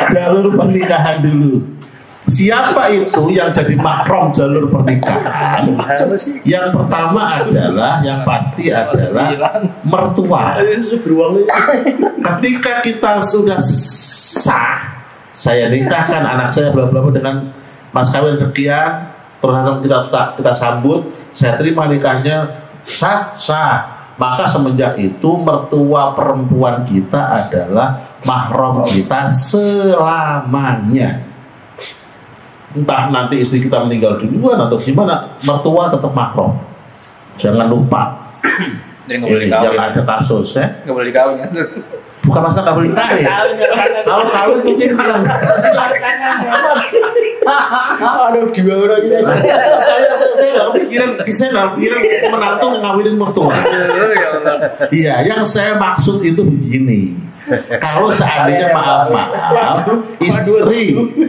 C: Jalur pernikahan dulu. Siapa itu yang jadi mahram jalur pernikahan? Yang pertama adalah, yang pasti adalah mertua. Ketika kita sudah sah, saya nikahkan anak saya bla bla bla dengan mas kawin sekian, terus kita sambut, saya terima nikahnya sah. Maka semenjak itu mertua perempuan kita adalah mahram kita selamanya. Entah nanti istri kita meninggal duluan atau gimana, mertua tetap mahram. Jangan lupa.
D: Jadi nggak boleh dikawin.
C: Yang ada kasus ya.
D: Nggak boleh dikawin.
C: Bukan masalah nggak boleh dikawin. Kalau kawin mungkin bilang.
H: Aduh, 2 orang ini.
C: Saya nggak kepikiran menantu ngawinin mertua. Iya, yang saya maksud itu begini. Kalau seandainya maaf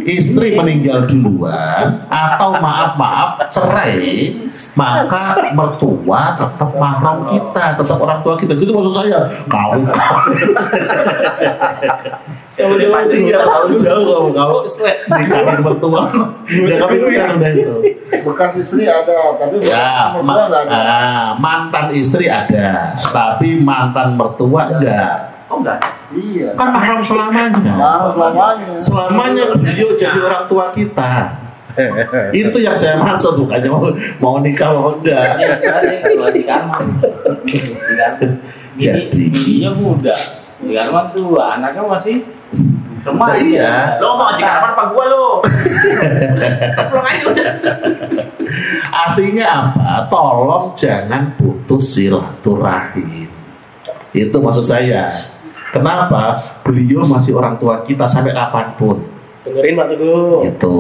C: istri meninggal duluan atau maaf cerai, maka mertua tetap mahram kita, tetap orang tua kita. Gitu maksud saya. Kawin. Iya, kalau jauh kalau nikahin mertua, ya kami udah itu.
E: Bekas istri ada, tapi
C: ya,
E: mertua nggak ada.
C: Mantan istri ada, tapi mantan mertua enggak.
F: Oh enggak.
E: Iya.
C: Kan mahram selamanya. Selamanya beliau jadi orang tua kita. Itu yang saya maksud, bukannya mau nikah mau enggak. Jadi
G: dia muda. Di Arman tua, anaknya masih remaja.
C: Iya.
F: Lo mau ngajak Arman apa gua lo? Pulang aja udah.
C: Artinya apa? Tolong jangan putus silaturahim. Itu maksud saya. Kenapa? Beliau masih orang tua kita sampai kapanpun.
H: Dengerin Pak Teguh.
C: Gitu.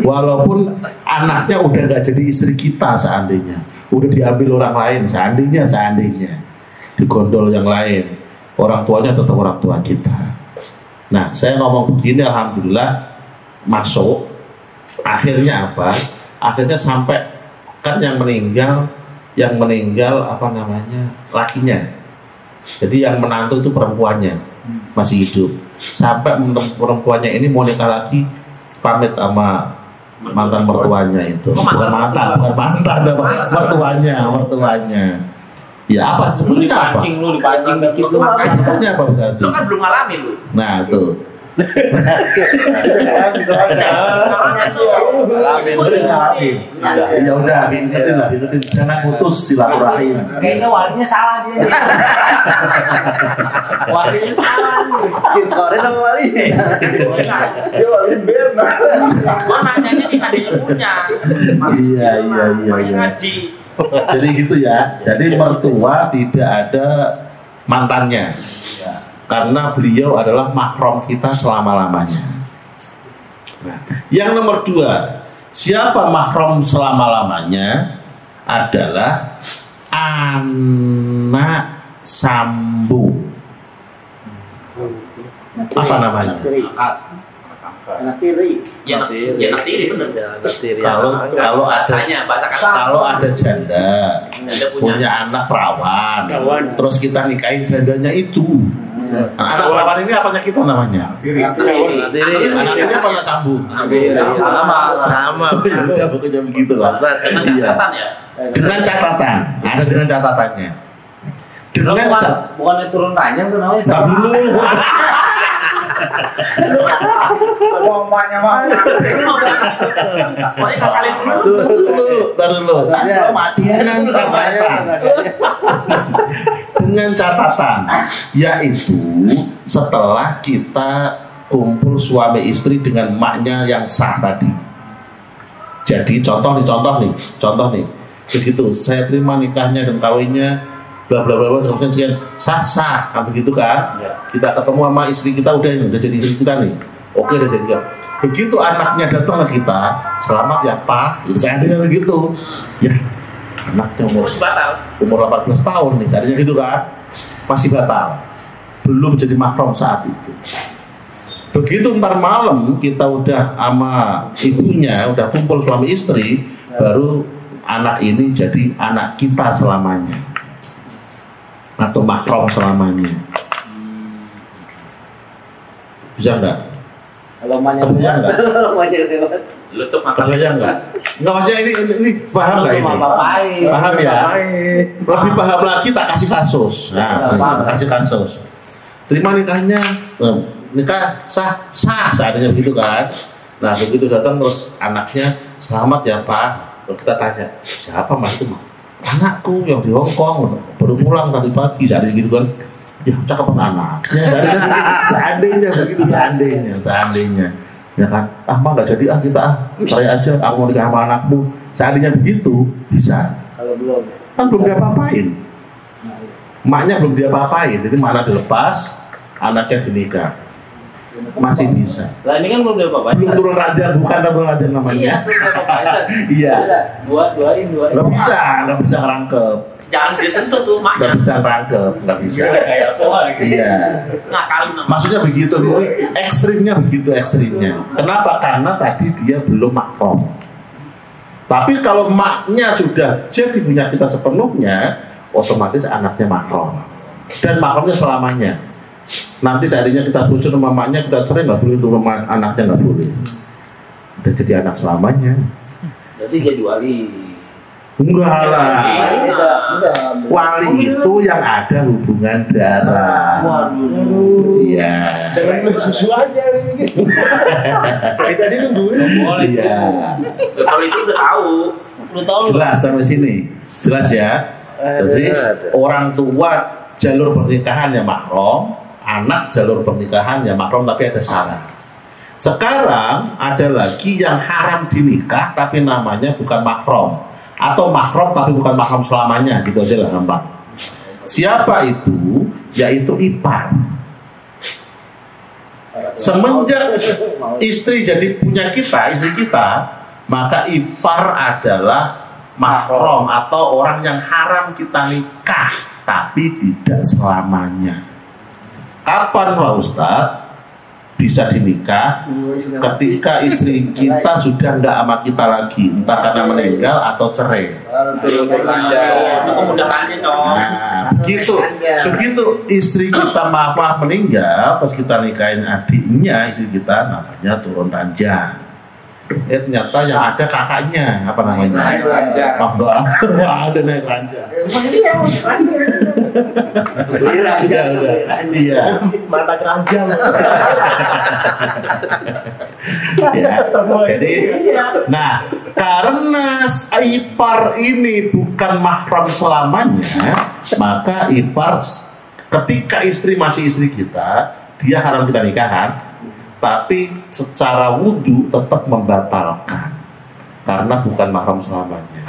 C: Walaupun anaknya udah nggak jadi istri kita seandainya, udah diambil orang lain seandainya digondol yang lain, orang tuanya tetap orang tua kita. Nah, saya ngomong begini, alhamdulillah masuk. Akhirnya apa? Akhirnya sampai kan yang meninggal apa namanya, lakinya. Jadi yang menantu itu perempuannya masih hidup. Sampai perempuannya ini mau nikah lagi, pamit sama mantan mertuanya itu. Bukan mantan, mertuanya. Ya apa? Sebetulnya apa?
G: Dipancing dikit lu.
C: Sebetulnya apa berarti?
F: Lu kan belum ngalamin lu.
C: Nah tuh, Ya udah, ikutin jangan putus silaturahim.
G: Kayaknya walinya salah dia nih. Walinya salah nih.
A: Koren sama wali.
E: Dia wali benar.
F: Gua nanyanya nih adanya punya.
C: Iya.
F: Ngaji.
C: Jadi gitu ya. Jadi mertua tidak ada mantannya. Karena beliau adalah mahram kita selama-lamanya. Nah, yang nomor 2, siapa mahram selama-lamanya? Adalah anak sambung. Apa namanya?
E: Anak tiri.
F: Ya nak tiri bener.
C: Kalau
F: Bahasanya, bahasa kasar.
C: kalau ada janda punya anak perawan, terus kita nikahin jandanya itu. Anak perawan ini apanya kita namanya? Anak tiri apa sambung? Sama. Udah pokoknya begitu lah. Iya. Dengan catatan, ada dengan catatannya.
G: Bukan turun ranjang tuh namanya.
C: Tak dulu.
E: Ngomongnya mah.
C: Dulu. Dengan catatan, yaitu setelah kita kumpul suami istri dengan maknya yang sah tadi. Jadi contoh nih. Begitu saya terima nikahnya dan kawinnya bla bla bla kemudian sekian sah kan begitu kan ya. Kita ketemu sama istri kita udah jadi istri kita nih, oke udah jadi. Begitu anaknya datang ke kita, selamat ya Pak, saya dengar begitu ya, anaknya umur 18 tahun nih tadinya gitu kan, masih batal, belum jadi mahram saat itu. Begitu ntar malam kita udah sama ibunya udah kumpul suami istri, baru anak ini jadi anak kita selamanya atau mahram selamanya. Bisa enggak?
A: Kalau manja
C: enggak?
F: Lu tuh makan
C: Enggak maksudnya ini paham enggak ini? Paham ya? Lebih paham lagi tak kasih kasus. Nah, kasih kasus. Terima nikahnya, nikah sah seadanya begitu kan. Nah, begitu datang terus anaknya, selamat ya Pak. Terus kita tanya, siapa Mas itu? Anakku yang di Hongkong baru pulang tadi pagi, seadanya gitu kan. Ya cakep anaknya, dari kan seandainya ya kan, mah nggak jadi kita saya aja aku mau nikah sama anakmu, seandainya begitu bisa.
A: Kalau belum
C: kan belum dia apa-apain, maknya belum dia apa-apain, jadi mana dilepas, anaknya dinikah masih bisa.
G: Lah ini kan belum dia apa-apain.
C: Belum turun raja, bukan turun raja namanya. Iya.
G: Duain.
C: Nggak bisa ngerangkep.
F: jangan disentuh tuh maknya.
C: Nggak bisa rangkep, nggak bisa.
G: Kayak soal gitu.
C: Iya.
F: Ngakalin namanya.
C: Maksudnya begitu, ekstrimnya begitu ekstrimnya. Kenapa? Karena tadi dia belum mahram. Tapi kalau maknya sudah jadi punya kita sepenuhnya, otomatis anaknya mahram. Dan mahramnya selamanya. Nanti seandainya kita putus sama maknya, kita cerai, nggak boleh untuk anaknya, nggak boleh. Dan jadi anak selamanya.
G: Berarti jadi wali.
C: Enggak lah.
E: Enggak.
C: Wali itu yang ada hubungan darah. Iya.
H: Jangan susu aja ini. Tadi nungguin.
C: Iya.
F: Kalau itu udah tahu.
C: Jelas sampai sini. Jelas ya. Jadi orang tua jalur pernikahan ya mahram, anak jalur pernikahan ya mahram, tapi ada syarat. Sekarang ada lagi yang haram dinikah tapi namanya bukan mahram, atau mahram tapi bukan mahram selamanya, gitu aja lah gampang. Siapa itu? Yaitu ipar. Semenjak istri jadi punya kita, istri kita, maka ipar adalah mahram atau orang yang haram kita nikah tapi tidak selamanya. Kapan Pak Ustadz bisa dinikah? Ketika istri kita sudah enggak sama kita lagi, entah karena meninggal atau cerai.
F: Kemudahannya
C: Nah, begitu istri kita maaf meninggal, terus kita nikahin adiknya istri kita, namanya turun ranjang. Ternyata yang ada kakaknya, apa namanya?
E: Naik ranjang.
C: Oh, enggak ada naik ranjang. Iya.
H: Mata keranjang.
C: Ya. Jadi, nah karena ipar ini bukan mahram selamanya, maka ipar ketika istri masih istri kita, dia haram kita nikahan, tapi secara wudhu tetap membatalkan karena bukan mahram selamanya.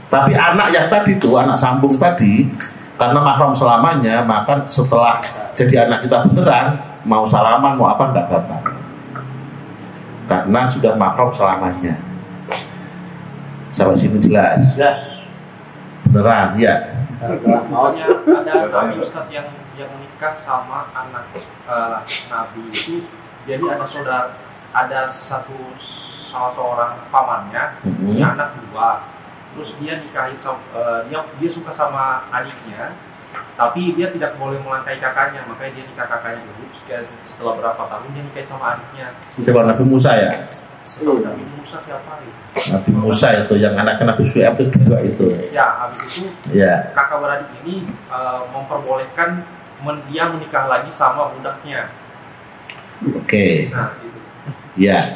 C: Tapi anak yang tadi tuh, anak sambung tadi, karena mahram selamanya, maka setelah jadi anak kita beneran, mau salaman mau apa nggak batal, karena sudah mahram selamanya. Sampai sini jelas? Beneran, ya.
F: Maunya ada Nabi Ustadz yang menikah sama anak Nabi itu, jadi ada salah seorang pamannya punya anak dua, terus dia nikahin dia suka sama adiknya, tapi dia tidak boleh melangkai kakaknya, makanya dia nikah kakaknya dulu. Setelah berapa tahun dia nikahin sama adiknya.
C: Setelah Nabi Musa ya?
F: Setelah Nabi Musa siapa itu?
C: Nabi Musa itu yang anaknya Nabi Syuaib itu dua itu.
F: Ya, habis itu kakak beradik ini memperbolehkan dia menikah lagi sama budaknya.
C: Oke.
F: Nah, itu.
C: Ya.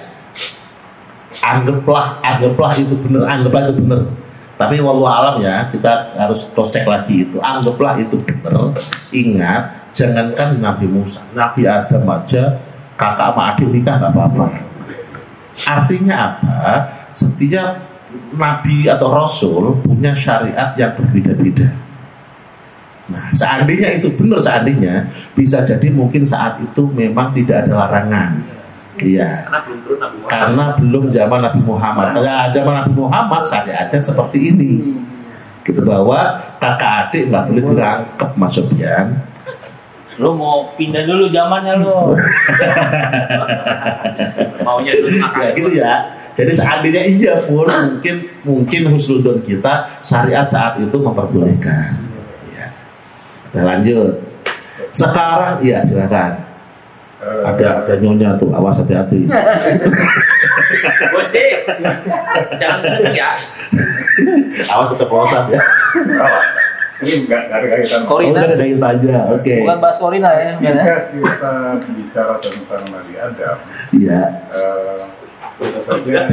C: Anggaplah itu benar, Tapi wallahu alam ya, kita harus cross check lagi itu. Anggaplah itu benar. Ingat, jangankan Nabi Musa, Nabi Adam aja kakak sama adik nikah nggak apa-apa. Artinya apa? Setiap nabi atau rasul punya syariat yang berbeda-beda. Nah, seandainya itu benar, bisa jadi mungkin saat itu memang tidak ada larangan. Iya. Karena belum zaman Nabi Muhammad. Karena zaman Nabi Muhammad syariatnya seperti ini. Gitu, bahwa kakak adik nggak boleh dirangkep, Mas Sofyan.
G: Lo mau pindah dulu zamannya lo.
F: Maunya dulu
C: ya gitu ya. Jadi seandainya iya pun mungkin husnudon kita syariat saat itu memperbolehkan. Ya. Nah, lanjut. Sekarang iya silakan. Ada nyonya tuh, awas hati-hati.
F: Bocek. Jangan ngomong ya.
C: Awas keceplosan ya.
H: Ini enggak ada kaitan.
G: Korina.
C: Ada kaitan aja. Oke.
G: Bukan bahas Korina ya.
H: Jika kita bicara tentang Nabi Adam,
C: iya.
H: tentu saja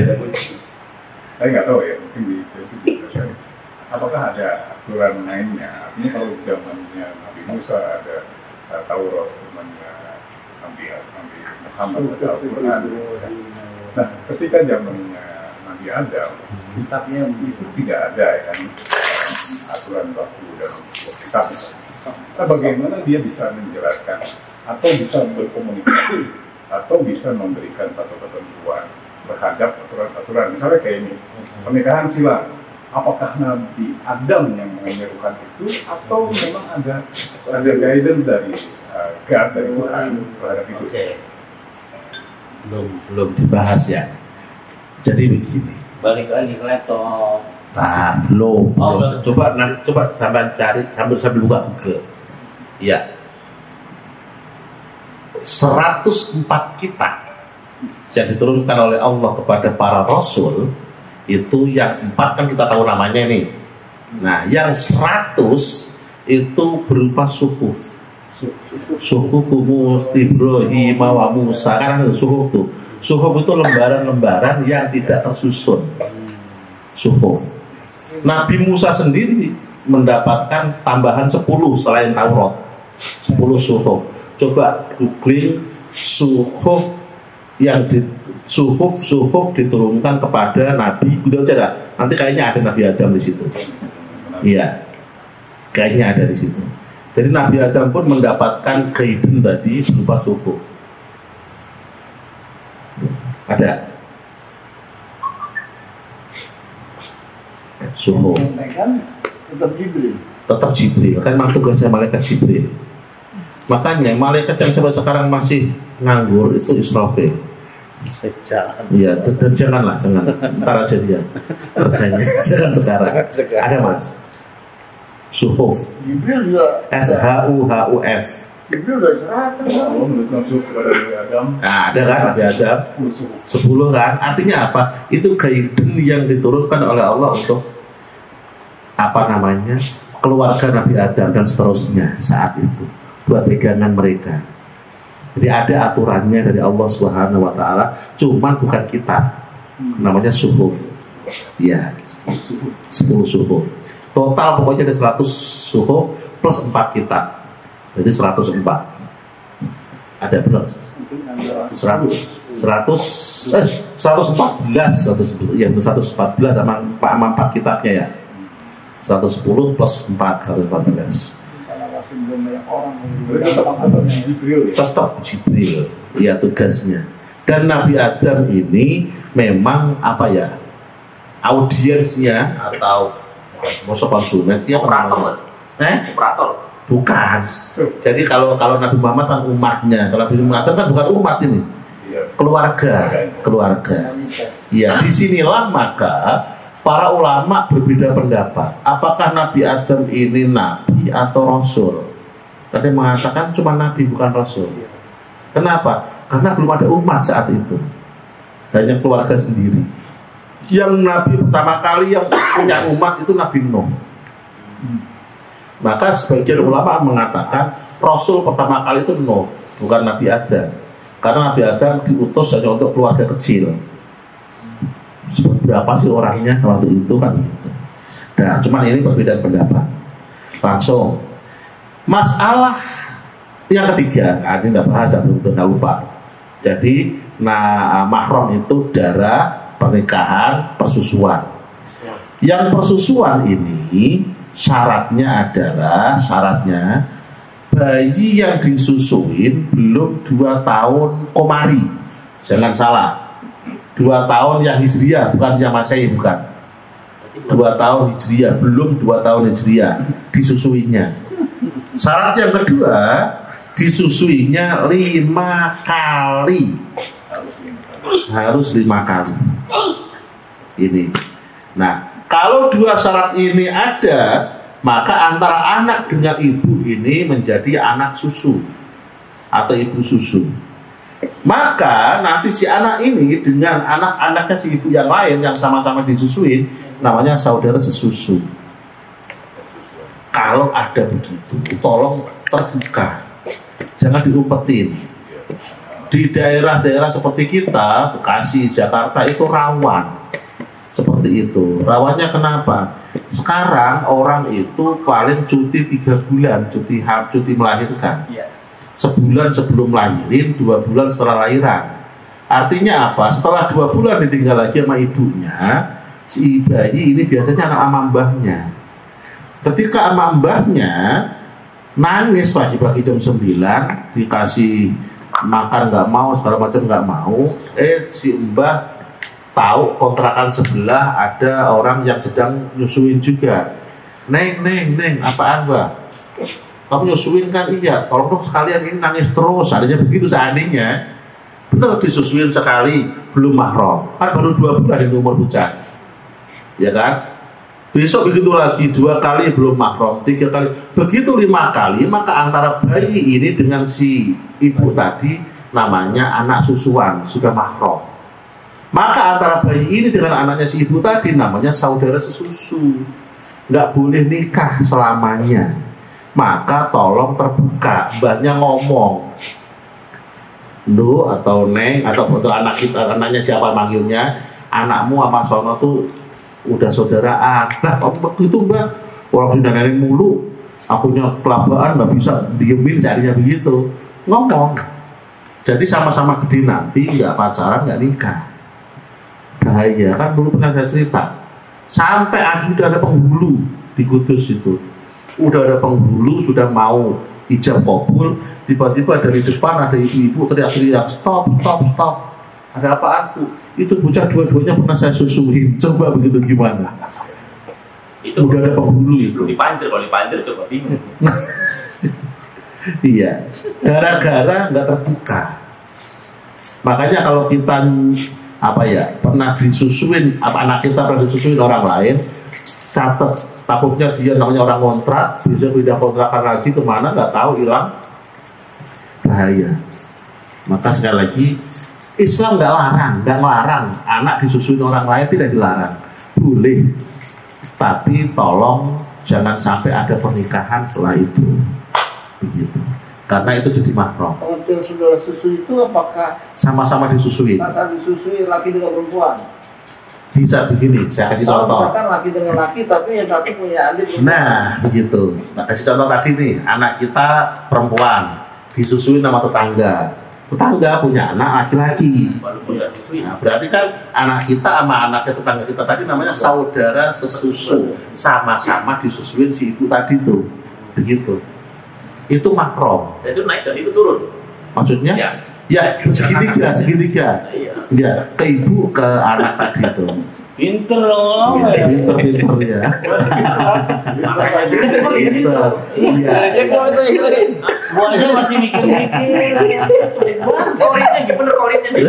H: saya nggak tahu ya, mungkin di saya. Apakah ada aturan lainnya? Artinya kalau zamannya Nabi Musa ada Taurat, zamannya Nabi Muhammad ada Al-Quran. Nah, ketika zamannya Nabi Adam, kitabnya itu tidak ada ya kan, aturan baku dalam kitab. Nah, bagaimana dia bisa menjelaskan atau bisa berkomunikasi atau bisa memberikan satu ketentuan terhadap aturan-aturan, misalnya kayak ini pernikahan silang, apakah Nabi Adam yang menyerukan itu atau memang ada guidance dari God, dari Tuhan terhadap itu?
C: Belum dibahas ya. Jadi begini.
G: Balik lagi ke laptop.
C: Belum. Coba sambil cari sambil buka Google. Ya. 104 kitab yang diturunkan oleh Allah kepada para rasul, itu yang 4 kan kita tahu namanya nih. Nah, yang 100 itu berupa suhuf Ibrahim wa Musa. Kan ada suhuf tuh. Suhuf itu lembaran-lembaran yang tidak tersusun. Suhuf. Nabi Musa sendiri mendapatkan tambahan 10 selain Taurat. 10 suhuf. Coba googling suhuf yang suhuf diturunkan kepada Nabi. Udah aja, nanti kayaknya ada Nabi Adam di situ. Iya, kayaknya ada di situ. Jadi Nabi Adam pun mendapatkan kehidupan tadi berupa suhuf. Ada suhuf. Tetap Jibril. Kan memang tugasnya malaikat Jibril. Makanya malaikat yang sampai sekarang masih nganggur itu Israfil. Iya, dan jangan. Ntar aja dia kerjanya. Jangan sekarang. Ada Mas. Suhuf.
E: Jibril juga.
C: SHUHUF.
E: Jibril udah 100.
C: Nah, ada kan Nabi Adam 10 kan. Artinya apa? Itu guidance yang diturunkan oleh Allah untuk apa namanya? keluarga Nabi Adam dan seterusnya saat itu buat pegangan mereka. Jadi ada aturannya dari Allah Subhanahu wa taala, cuman bukan kitab. Namanya suhuf. Ya, 10 suhuf. Total pokoknya ada 100 suhuf plus 4 kitab. Jadi 104. Ada benar? 114 ya, 114 sama 4 kitabnya ya. 110 plus 4 kali 14. Tetap Jibril ya tugasnya. Dan Nabi Adam ini memang apa ya, audiensnya atau maksud konsumen siapa namanya?
G: Operator.
C: Bukan. Jadi kalau Nabi Muhammad kan umatnya, kalau Nabi Muhammad kan bukan umat ini, keluarga. Ya, disinilah maka para ulama berbeda pendapat. Apakah Nabi Adam ini nabi atau rasul? Ada yang mengatakan cuma nabi bukan rasul. Kenapa? Karena belum ada umat saat itu, hanya keluarga sendiri. Yang nabi pertama kali yang punya umat itu Nabi Nuh. Maka sebagian ulama mengatakan rasul pertama kali itu Nuh, bukan Nabi Adam. Karena Nabi Adam diutus hanya untuk keluarga kecil. Berapa sih orangnya waktu itu kan gitu. Nah, cuman ini perbedaan pendapat. Langsung masalah yang ketiga, ini nggak bahas, nggak lupa. Jadi, mahram itu darah, pernikahan, persusuan. Yang persusuan ini syaratnya adalah bayi yang disusuin belum 2 tahun komari. Jangan salah, 2 tahun yang hijriah, bukan yang masehi, bukan. 2 tahun hijriah, belum 2 tahun hijriah disusuinya. Syarat yang kedua, disusuinya 5 kali. Harus 5 kali. Ini. Nah, kalau 2 syarat ini ada, maka antara anak dengan ibu ini menjadi anak susu atau ibu susu. Maka nanti si anak ini dengan anak-anaknya si ibu yang lain yang sama-sama disusuin, namanya saudara sesusu. Kalau ada begitu, tolong terbuka, jangan diumpetin. Di daerah-daerah seperti kita, Bekasi, Jakarta itu rawan seperti itu. Rawannya kenapa? Sekarang orang itu paling cuti 3 bulan, cuti melahirkan. Sebulan sebelum lahirin, 2 bulan setelah lahiran. Artinya apa? Setelah 2 bulan ditinggal lagi sama ibunya, si bayi ini biasanya anak ama mbahnya. Ketika ama mbahnya nangis pagi-pagi jam 9, dikasih makan nggak mau, segala macam nggak mau, si mbah tahu kontrakan sebelah ada orang yang sedang nyusuin juga. Neng, apaan mbah? Kamu nyusuin kan? Iya, tolong dong sekalian, ini nangis terus. Adanya begitu seandainya. Benar disusuin sekali, belum mahram. Kan baru 2 bulan itu umur bocah. Ya kan? Besok begitu lagi 2 kali belum mahram, 3 kali. Begitu 5 kali, maka antara bayi ini dengan si ibu tadi namanya anak susuan, sudah mahram. Maka antara bayi ini dengan anaknya si ibu tadi namanya saudara sesusu. Nggak boleh nikah selamanya. Maka tolong terbuka, mbahnya ngomong, Ndo atau Neng atau betul anak kita, anaknya siapa manggilnya, anakmu apa sono tuh udah saudaraan. Nah, begitu mbak, orang sudah nenek mulu, akunya kelabaan nggak bisa diemin, jadinya begitu. Ngomong. Jadi sama-sama gede nanti nggak pacaran, nggak nikah. Bahaya kan, dulu pernah saya cerita. Sampai sudah ada penghulu di Kudus itu. Udah ada penghulu, sudah mau ijab kabul, tiba-tiba dari depan ada ibu-ibu teriak-teriak, stop. Ada apaan Bu? Itu bocah dua-duanya pernah saya susuin. Coba begitu gimana?
G: Itu
C: udah ada penghulu itu.
G: Kalau dipanjer coba bingung.
C: Iya, gara-gara nggak terbuka. Makanya kalau kita pernah disusuin, anak kita pernah disusuin orang lain, catat. Takutnya dia namanya orang kontrak, bisa pindah kontrakan lagi kemana nggak tahu, hilang, bahaya. Maka sekali lagi Islam nggak larang anak disusuin orang lain, tidak dilarang, boleh. Tapi tolong jangan sampai ada pernikahan setelah itu, begitu. Karena itu jadi mahram.
E: Kalau yang sudah susui itu apakah
C: Sama-sama disusui.
E: masa disusui laki dengan perempuan?
C: Bisa begini, saya kasih
E: Kalau
C: contoh.
E: misalkan laki dengan laki tapi yang satu punya adik perempuan.
C: Nah, begitu. Nah, kasih contoh tadi nih, anak kita perempuan disusui nama tetangga. Tetangga punya anak laki-laki. Nah, berarti kan anak kita sama anaknya tetangga kita tadi namanya saudara sesusu, sama-sama disusuin si ibu tadi tuh, begitu. Itu mahram.
A: Itu naik dan itu turun.
C: Maksudnya? Ya, segitiga.
A: Iya.
C: Ya, ke ibu ke anak tadi tuh.
G: Pinter loh.
C: Ya, pinter ya. Pinter. Iya.
G: Buahnya masih mikir-mikir.
A: Koritnya gimana koritnya nih?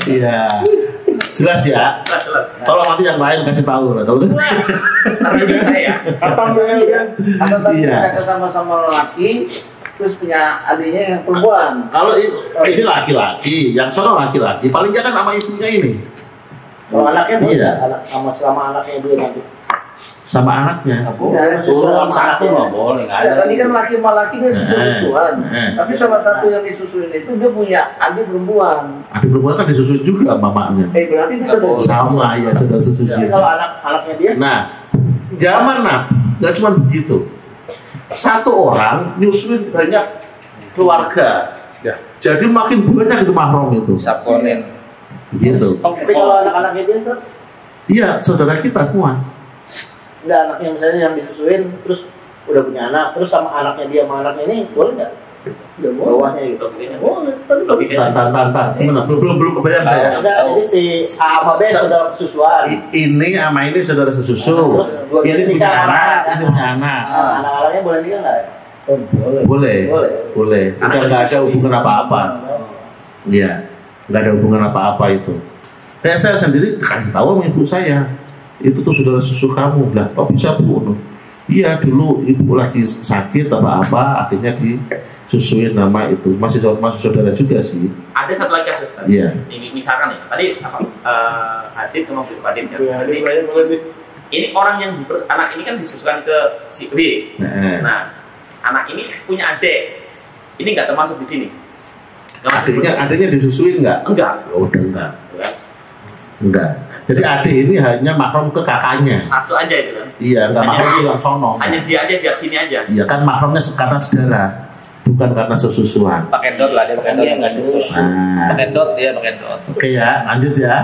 C: Iya. Jelas ya.
A: Jelas.
C: Tolong nanti yang lain kasih tahu lah. Tolong.
A: Saya.
E: Atau tadi
C: Iya.
E: mereka sama-sama laki terus punya adiknya yang perempuan.
C: Kalau ini laki-laki, yang sono laki-laki, paling dia kan sama ibunya ini,
I: Kalau anaknya boleh
C: Iya.
I: nggak? Anak sama anaknya dia nanti.
C: sama anaknya.
E: Ya,
G: Sulam satu nggak boleh, nggak ada.
E: Ya, tadi kan laki sama laki dia susu-susuan. Tapi salah satu yang disusuin itu dia punya adik perempuan.
C: Adik perempuan kan disusuin juga mamanya.
E: Berarti dia sudah
C: Sama ya, sudah
I: Tapi
C: susuin.
I: kalau anaknya dia,
C: Nah, zaman Nabi nggak cuma begitu. Satu orang nyusuin banyak keluarga.
F: Ya.
C: Jadi makin banyak itu mahram itu.
F: Subkonen.
C: Gitu.
I: tapi kalau anak-anaknya dia tuh
C: Iya, saudara kita semua.
I: nggak, anaknya misalnya yang disusuin terus udah punya anak, terus sama anaknya dia sama anaknya ini boleh nggak?
E: Udah boleh.
I: Bawahnya gitu.
E: Boleh, tadi
C: Tantan. Gimana? Belum kebayang saya.
I: Enggak, ini si A sama B sudah susuan.
C: Ini sama ini saudara sesusu.
I: Terus dua
C: Ini
I: ini
C: punya
I: nikah sama
C: anak,
I: anak.
C: ini punya anak.
I: Anak-anaknya boleh nikah nggak?
C: Boleh.
I: Boleh.
C: Udah nggak ada hubungan apa-apa. Iya, nggak ada hubungan apa-apa itu. Saya sendiri kasih tahu sama ibu saya, itu tuh saudara susu kamu. Lah, kok bisa bu? Iya, dulu ibu lagi sakit apa-apa, akhirnya disusuin nama itu. Masih saudara juga sih.
A: Ada satu lagi kasus tadi.
C: Iya.
A: Ini misalkan ya, tadi apa? Adit sama Bu Adit ya. Ini orang yang anak ini kan disusukan ke si B. Nah, anak ini punya adik. Ini nggak termasuk di sini.
C: Adiknya disusuin nggak?
A: Enggak.
C: Oh, udah enggak. Jadi adik ini hanya mahram ke kakaknya.
A: Satu aja itu kan.
C: Iya, enggak mahram ke yang sono.
A: Hanya dia aja biar sini aja.
C: Iya kan mahramnya karena saudara, bukan karena sesusuan.
F: Pakai dot lah, dia pakai dot.
G: Nggak diurus.
C: Nah,
F: Pakai dot, dia pakai dot.
C: oke ya, lanjut ya.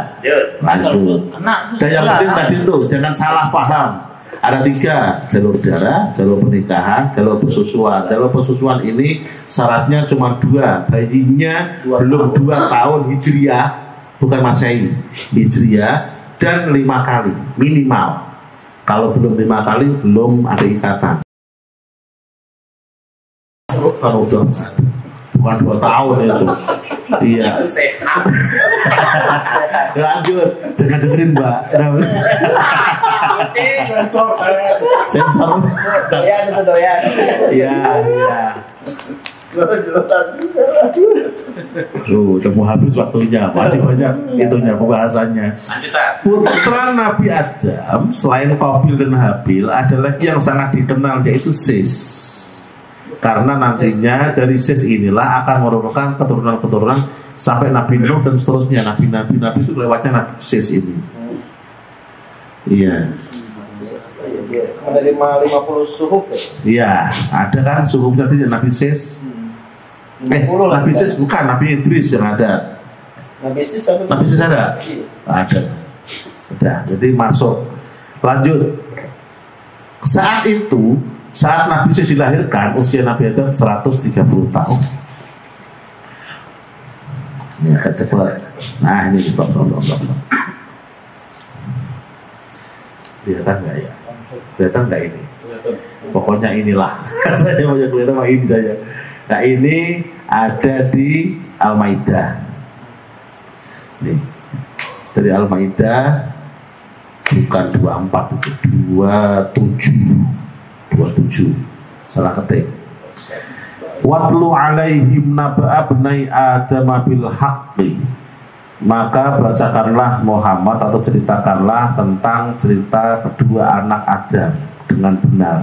C: Lanjut.
G: Kena tuh.
C: Dan yang penting tadi tuh jangan salah paham. Ada 3 jalur darah, jalur pernikahan, jalur persusuan. Jalur persusuan ini syaratnya cuma 2, bayinya belum 2 tahun hijriah, bukan masehi, hijriah, dan 5 kali minimal. Kalau belum 5 kali belum ada ikatan. Kalau udah bukan 2 tahun itu. Iya.
A: Sehat.
C: Lanjut, jangan dengerin Mbak. Sensor.
E: doyan itu doyan.
C: Iya. Tuh, udah mau habis waktunya, masih banyak itunya pembahasannya. Putra Nabi Adam selain Qabil dan Habil ada lagi yang sangat dikenal yaitu Sis. Karena nantinya dari Sis inilah akan merupakan keturunan-keturunan sampai Nabi Nuh dan seterusnya. Nabi itu lewatnya Nabi Sis ini. Iya.
I: Menerima 50 suhuf ya?
C: Iya, ada kan suhufnya tadi Nabi Sis. Nabi Sis bukan, Nabi Idris yang ada.
I: Nabi Sis ada?
C: Nabi Sis ada? Ada. Udah, jadi masuk. Lanjut. Saat Nabi Sis dilahirkan, usia Nabi Adam 130 tahun. Ini agak cepat. Nah, ini stop. Kelihatan nggak ya? Kelihatan nggak ini? Pokoknya inilah. Saya mau kelihatan sama ini saja. Nah, ini ada di Al-Maidah. Nih, dari Al-Maidah bukan 24 itu 27. Salah ketik. Watlu alaihim naba'a abnai Adam bil haqqi Maka bacakanlah Muhammad atau ceritakanlah tentang cerita kedua anak Adam dengan benar.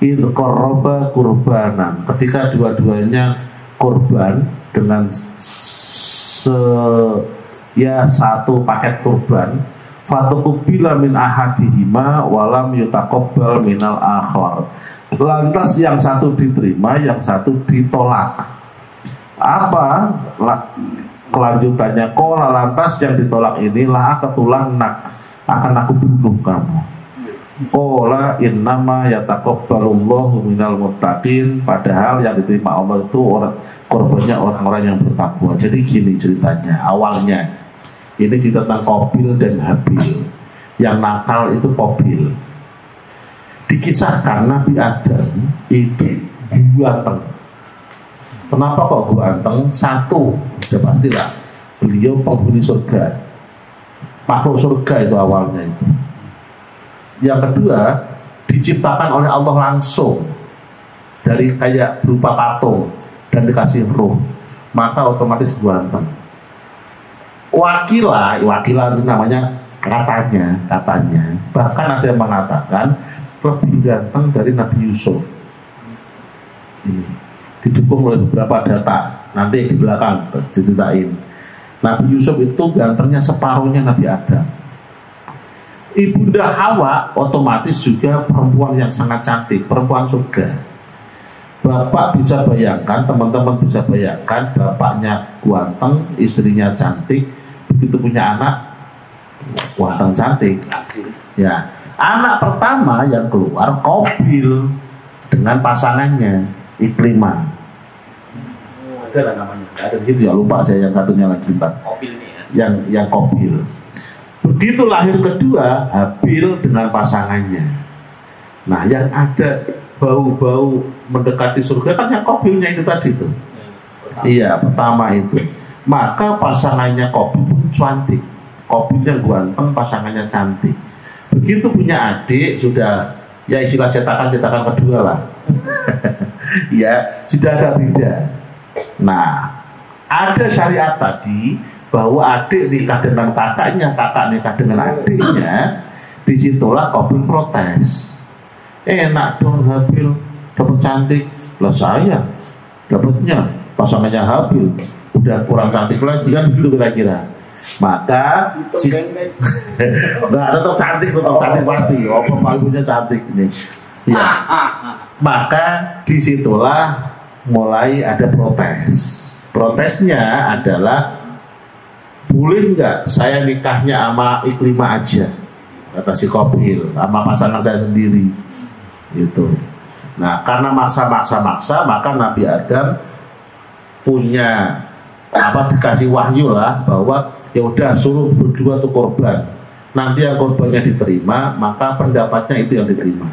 C: Idh qarraba qurbanan, ketika dua-duanya korban dengan satu paket kurban. Fatuqbila min ahadihima walam yutaqabbal minal akhar. Lantas yang satu diterima, yang satu ditolak. Apa kelanjutannya? Qala, lantas yang ditolak inilah aqtulannak, akan aku bunuh kamu. Qala innama yataqabbalullahu minal muttaqin, padahal yang diterima Allah itu korbannya orang-orang yang bertakwa. Jadi gini ceritanya, awalnya ini cerita tentang Qabil dan Habil. Yang nakal itu Qabil. Dikisahkan Nabi Adam itu ganteng. Kenapa kok ganteng? Satu, sudah pastilah beliau penghuni surga, makhluk surga itu awalnya itu. Yang kedua, diciptakan oleh Allah langsung dari kayak berupa patung dan dikasih ruh, maka otomatis ganteng. Wakilah itu namanya katanya, bahkan ada yang mengatakan lebih ganteng dari Nabi Yusuf. Ini didukung oleh beberapa data, nanti di belakang diceritain. Nabi Yusuf itu gantengnya separuhnya Nabi Adam. Ibunda Hawa otomatis juga perempuan yang sangat cantik, perempuan surga. Bapak bisa bayangkan, teman-teman bisa bayangkan, bapaknya ganteng, istrinya cantik, begitu punya anak ganteng cantik. Ya, anak pertama yang keluar Qabil dengan pasangannya Ikrimah. Ada lah namanya, ada gitu ya, lupa saya yang satunya lagi Pak.
G: Qabil ya.
C: Yang Qabil. Begitu lahir kedua Habil dengan pasangannya. Nah, yang ada bau-bau mendekati surga kan yang Qabilnya itu tadi tuh. Iya, pertama itu. Maka pasangannya Qabil pun cantik. Qabilnya ganteng, pasangannya cantik. Begitu punya adik sudah, ya istilah cetakan kedua lah. Ya, sudah agak beda. Nah, ada syariat tadi bahwa adik nikah dengan kakaknya, kakak nikah dengan adiknya. Disitulah Qabil protes. Enak dong Habil dapat cantik, lah saya dapatnya pasangannya Habil udah kurang cantik lagi, kan begitu kira-kira. Maka tetap cantik pasti. Apa ibunya cantik ini. Ya. Maka disitulah mulai ada protes. Protesnya adalah, boleh nggak saya nikahnya sama Ikrimah aja, kata si Qabil, sama pasangan saya sendiri, gitu. Nah, karena maksa, maka Nabi Adam punya dikasih wahyu lah bahwa ya udah suruh berdua tuh korban. Nanti yang korbannya diterima, maka pendapatnya itu yang diterima.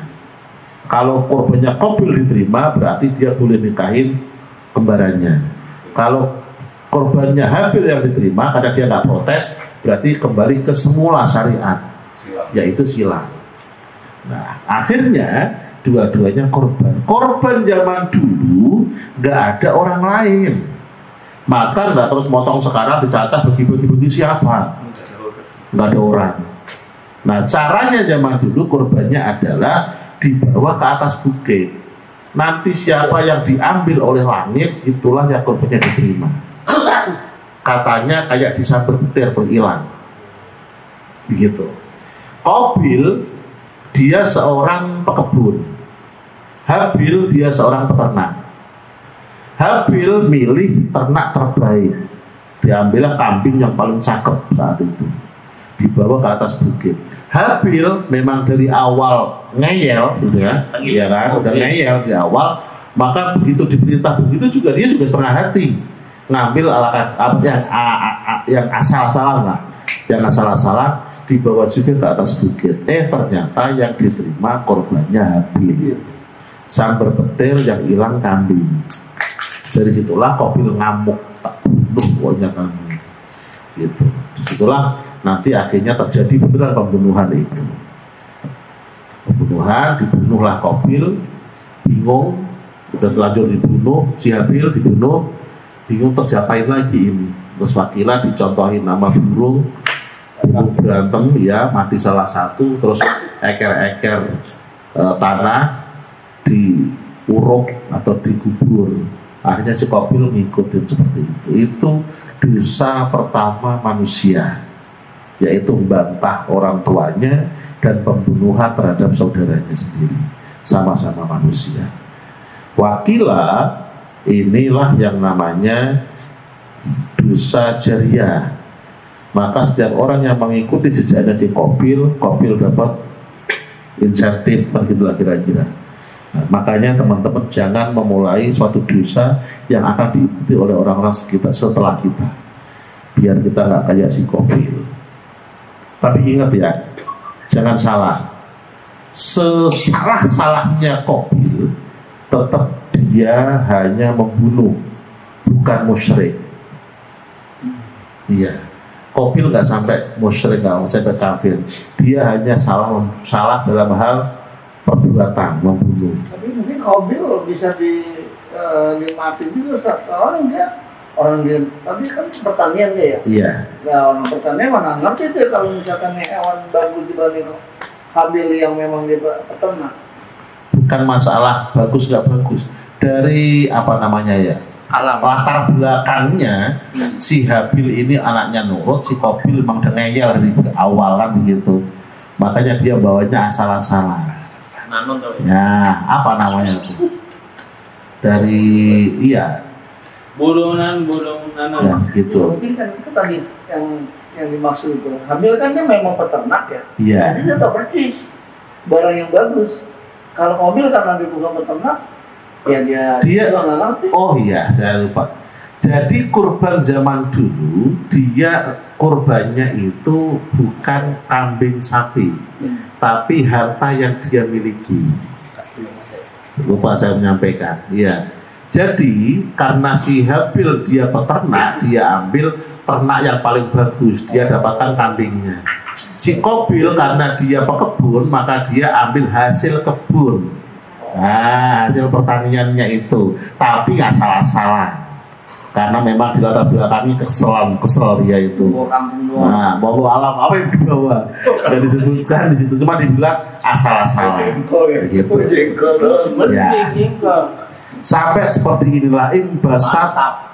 C: Kalau korbannya Qabil diterima, berarti dia boleh nikahin kembarannya. Kalau korbannya Habil yang diterima, karena dia nggak protes, berarti kembali ke semula syariat, yaitu sila. Nah, akhirnya dua-duanya korban. Korban zaman dulu nggak ada orang lain, maka nggak terus motong sekarang dicacah bagi-bagi siapa? Nggak ada orang. Nah, caranya zaman dulu korbannya adalah dibawa ke atas bukit. Nanti siapa yang diambil oleh langit, itulah yang korbannya diterima. Katanya kayak disambar petir berhilang. Begitu. Qabil dia seorang pekebun. Habil dia seorang peternak. Habil milih ternak terbaik. Diambillah kambing yang paling cakep saat itu, dibawa ke atas bukit. Habil memang dari awal ngeyel, gitu ya, iya kan, udah ngeyel di awal. Maka begitu diperintah begitu juga dia juga setengah hati ngambil yang asal-asalan lah, yang asal-asalan dibawa juga ke atas bukit. Ternyata yang diterima korbannya Habil, sambar petir yang hilang kambing. Dari situlah Qabil ngamuk, tak bunuh pokoknya kambing, gitu. Disitulah nanti akhirnya terjadi beneran pembunuhan itu. Pembunuhan, dibunuhlah Qabil, bingung, udah terlanjur dibunuh, si Habil dibunuh, bingung terus diapain lagi ini. Terus Wakilah dicontohin nama burung berantem ya, mati salah satu, terus eker-eker tanah diuruk atau dikubur. Akhirnya si Qabil ngikutin seperti itu. Itu dosa pertama manusia, yaitu membantah orang tuanya dan pembunuhan terhadap saudaranya sendiri, sama-sama manusia. Wakilah inilah yang namanya dosa jariah. Maka setiap orang yang mengikuti jejaknya si Qabil dapat insentif, begitulah kira-kira. Nah, makanya teman-teman jangan memulai suatu dosa yang akan diikuti oleh orang-orang sekitar setelah kita, biar kita nggak kayak si Qabil. Tapi ingat ya, jangan salah. Sesalah-salahnya Qabil, tetap dia hanya membunuh, bukan musyrik. Iya, Qabil nggak sampai musyrik, nggak sampai kafir. Dia hanya salah dalam hal perbuatan, membunuh.
E: Tapi mungkin Qabil bisa dimaafin juga orang dia tadi kan pertanian dia ya.
C: Iya.
E: Nah, orang pertanian mana ngerti tuh kalau misalkan hewan bagus dibanding Qabil yang memang dia peternak.
C: Bukan masalah bagus nggak bagus, dari apa namanya ya,
E: alam.
C: Latar belakangnya si Habil ini anaknya nurut, si Qabil memang ngeyel dari awal kan begitu. Makanya dia bawanya asal-asalan. Ya, apa namanya itu? Dari
G: burungan
C: ya, gitu.
E: Mungkin kan itu tadi yang dimaksud itu. Habil kan dia memang peternak ya.
C: Iya.
E: Jadi dia tahu persis barang yang bagus. Kalau Qabil karena dia bukan peternak, ya dia nggak ngerti.
C: Oh iya, saya lupa. Jadi kurban zaman dulu dia kurbannya itu bukan kambing sapi, tapi harta yang dia miliki. Lupa saya menyampaikan. Iya. Jadi karena si Habil dia peternak, dia ambil ternak yang paling bagus, dia dapatkan kambingnya. Si Qabil karena dia pekebun, maka dia ambil hasil kebun. Nah, hasil pertaniannya itu, tapi nggak salah-salah. Karena memang di latar belakangnya kesel dia itu. Nah, bawa alam apa yang dibawa? Sudah disebutkan di situ, cuma dibilang asal-asalan. Gitu. Ya. Sampai seperti inilah imbasata.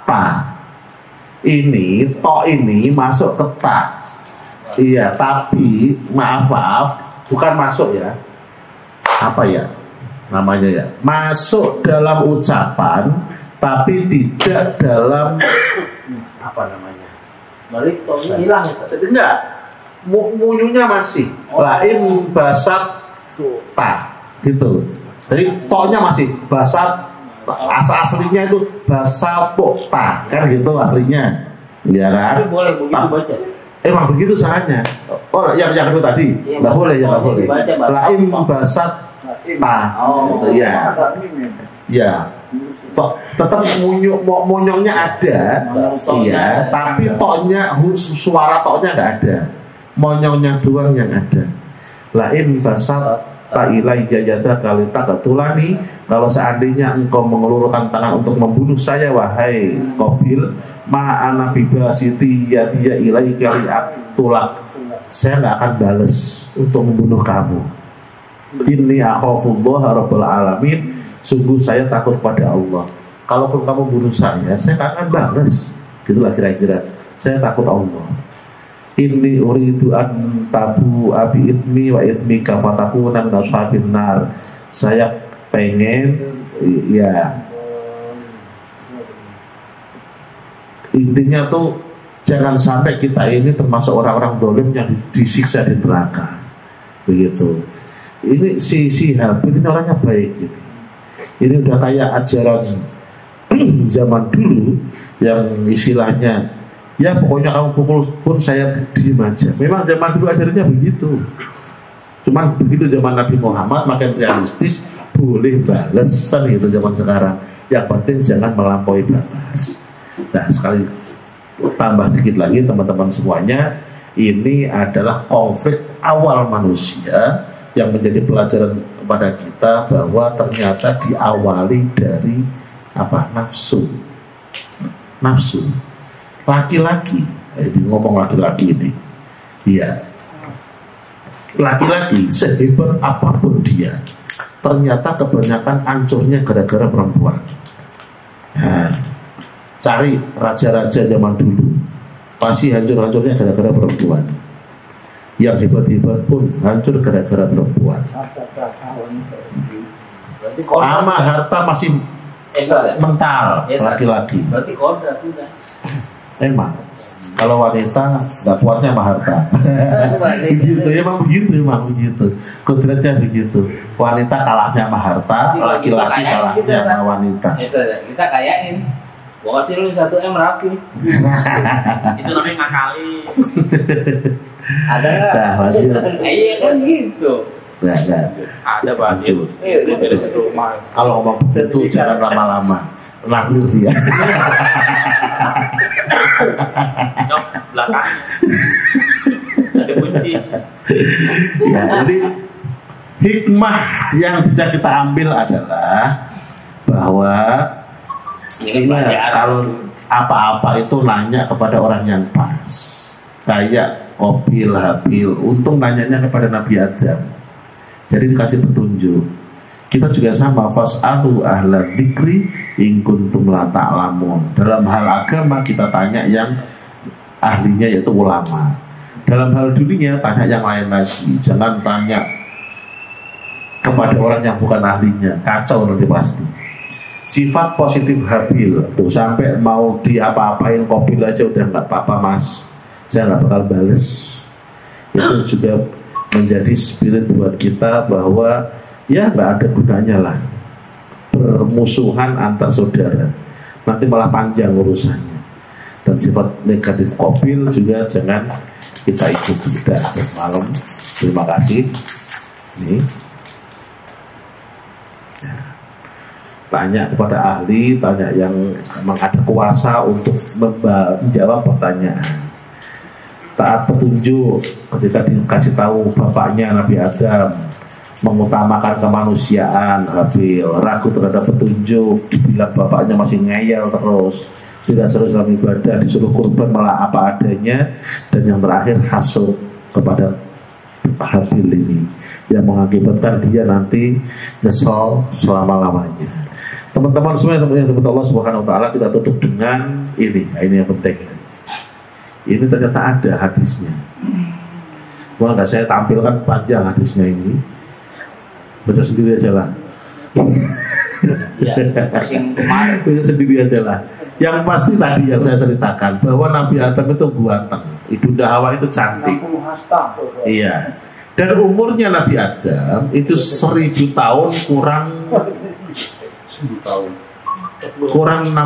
C: Ini masuk ke ta. Iya, tapi maaf, bukan masuk ya. Apa ya namanya ya? Masuk dalam ucapan, tapi tidak dalam apa namanya?
I: Balik tohnya hilang.
C: Enggak. Munyunya masih. Lain basat ta gitu. Jadi tohnya masih basat. Aslinya itu basapota kan gitu aslinya. Ya kan?
I: Tapi boleh begitu baca.
C: Emang begitu caranya. Oh, yang itu tadi nggak boleh, nggak boleh. Lain basat ta, gitu ya. Ya, tetap monyongnya ada, iya. Tapi toknya suara toknya nggak ada. Monyongnya doang yang ada. Lain basat ta ilaiya yada kalita katulani. Kalau seandainya engkau mengelurkan tangan untuk membunuh saya, wahai Qabil, ma'ana bibasiti yadiya ilaika li'aktulak, saya nggak akan balas untuk membunuh kamu. Inni akhafullah rabbal alamin, sungguh saya takut pada Allah. Kalaupun kamu bunuh saya nggak akan balas. Gitulah kira-kira. Saya takut Allah. Inni uridu an tabu abi ithmi wa ithmika fatakuna min ashabin nar. Saya pengen ya, intinya tuh jangan sampai kita ini termasuk orang-orang zalim yang disiksa di neraka. Begitu. Ini si Habil ini orangnya baik ini. Ini udah kayak ajaran zaman dulu yang istilahnya ya pokoknya kamu pukul pun saya diem aja. Memang zaman dulu ajarannya begitu. Cuman begitu zaman Nabi Muhammad makin realistis, boleh balesan gitu zaman sekarang. Yang penting jangan melampaui batas. Nah, sekali tambah dikit lagi teman-teman semuanya, ini adalah konflik awal manusia yang menjadi pelajaran kepada kita bahwa ternyata diawali dari apa? Nafsu. laki-laki, ini ngomong laki-laki ini, iya, laki-laki sehebat apapun dia, ternyata kebanyakan hancurnya gara-gara perempuan. Nah, cari raja-raja zaman dulu, pasti hancur-hancurnya gara-gara perempuan. Yang hebat-hebat pun hancur gara-gara perempuan. Sama harta masih mental laki-laki.
G: Berarti kodrat sudah.
C: Emang kalau wanita nggak kuatnya sama harta. Begitu, emang begitu. Kodratnya begitu. Wanita kalahnya sama harta, laki-laki kalahnya sama wanita.
G: Kita kayain. Gua kasih lu 1M rapi.
F: Itu namanya ngakali.
G: Ada nggak?
C: Nah, lanjut.
G: Iya kan gitu.
C: Nah.
F: Ada banget.
C: Lanjut.
F: Itu beres rumah.
C: Kalau ngomong begitu jangan lama-lama. Lahir dia.
F: Cok, belakangnya. Ada kunci.
C: Ya, jadi hikmah yang bisa kita ambil adalah bahwa ini kalau apa-apa itu nanya kepada orang yang pas. Kayak Qabil Habil, untung nanyanya kepada Nabi Adam. Jadi dikasih petunjuk. Kita juga sama, fas'alu ahla dzikri in kuntum la ta'lamun. Dalam hal agama kita tanya yang ahlinya yaitu ulama. Dalam hal dunia tanya yang lain lagi. Jangan tanya kepada orang yang bukan ahlinya, kacau nanti pasti. Sifat positif Habil tuh, sampai mau diapa-apain Qabil aja udah nggak apa-apa mas, saya nggak bakal bales. Itu juga menjadi spirit buat kita bahwa ya nggak ada gunanya lah bermusuhan antar saudara, nanti malah panjang urusannya. Dan sifat negatif Qabil juga jangan kita ikuti. Sudah malam, terima kasih. Ini ya. Tanya kepada ahli, tanya yang memang ada kuasa untuk menjawab pertanyaan. Taat petunjuk ketika dikasih tahu bapaknya Nabi Adam mengutamakan kemanusiaan, Habil ragu terhadap petunjuk, dibilang bapaknya masih ngeyel terus, tidak serius dalam ibadah, disuruh kurban malah apa adanya, dan yang terakhir hasud kepada Habil ini yang mengakibatkan dia nanti nyesal selama-lamanya. Teman-teman semua yang disebut Allah Subhanahu wa taala, kita tutup dengan ini. Nah, ini yang penting. Ini ternyata ada hadisnya. Mau nggak saya tampilkan panjang hadisnya ini? Baca sendiri aja lah.
G: Ya,
C: baca sendiri aja lah. Yang pasti tadi yang saya ceritakan bahwa Nabi Adam itu ganteng, Ibunda Hawa itu cantik. Iya. Dan umurnya Nabi Adam itu 1000 tahun kurang
H: 1000 tahun.
C: Kurang 60.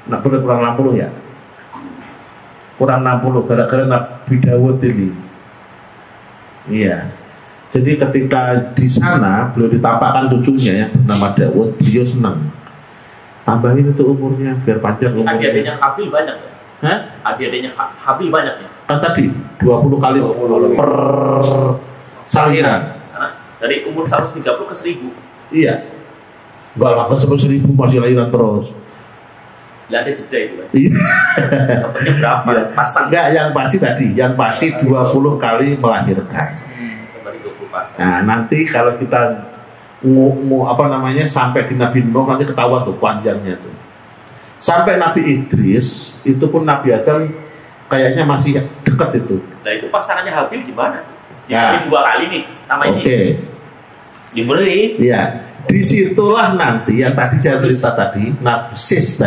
C: Nah, kurang 60 ya. Kurang 60 gara-gara Nabi Dawud ini. Iya. Jadi ketika di sana beliau ditampakkan cucunya yang bernama Dawud, beliau senang. Tambahin itu umurnya biar panjang umurnya.
F: Adik-adiknya Habil banyak ya?
C: Hah?
F: Adik-adiknya Habil banyak ya?
C: Kan tadi 20 kali per salinan.
F: Dari umur 130 ke 1000.
C: Iya. Enggak lah, sampai 1000 masih lahiran terus.
F: Lah ada jeda itu kan?
C: Iya.
F: Dapatnya berapa? Pasang?
C: Enggak, yang pasti tadi, yang pasti 20 kali melahirkan. Nah, nanti kalau kita sampai di Nabi Nuh nanti ketahuan tuh panjangnya tuh. Sampai Nabi Idris itu pun Nabi Adam kayaknya masih dekat itu.
F: Nah itu pasangannya Habil gimana?
C: Nah,
F: 2 kali nih sama ini.
C: Oke.
F: Diberi.
C: Iya. Disitulah nanti yang tadi saya cerita tadi, sis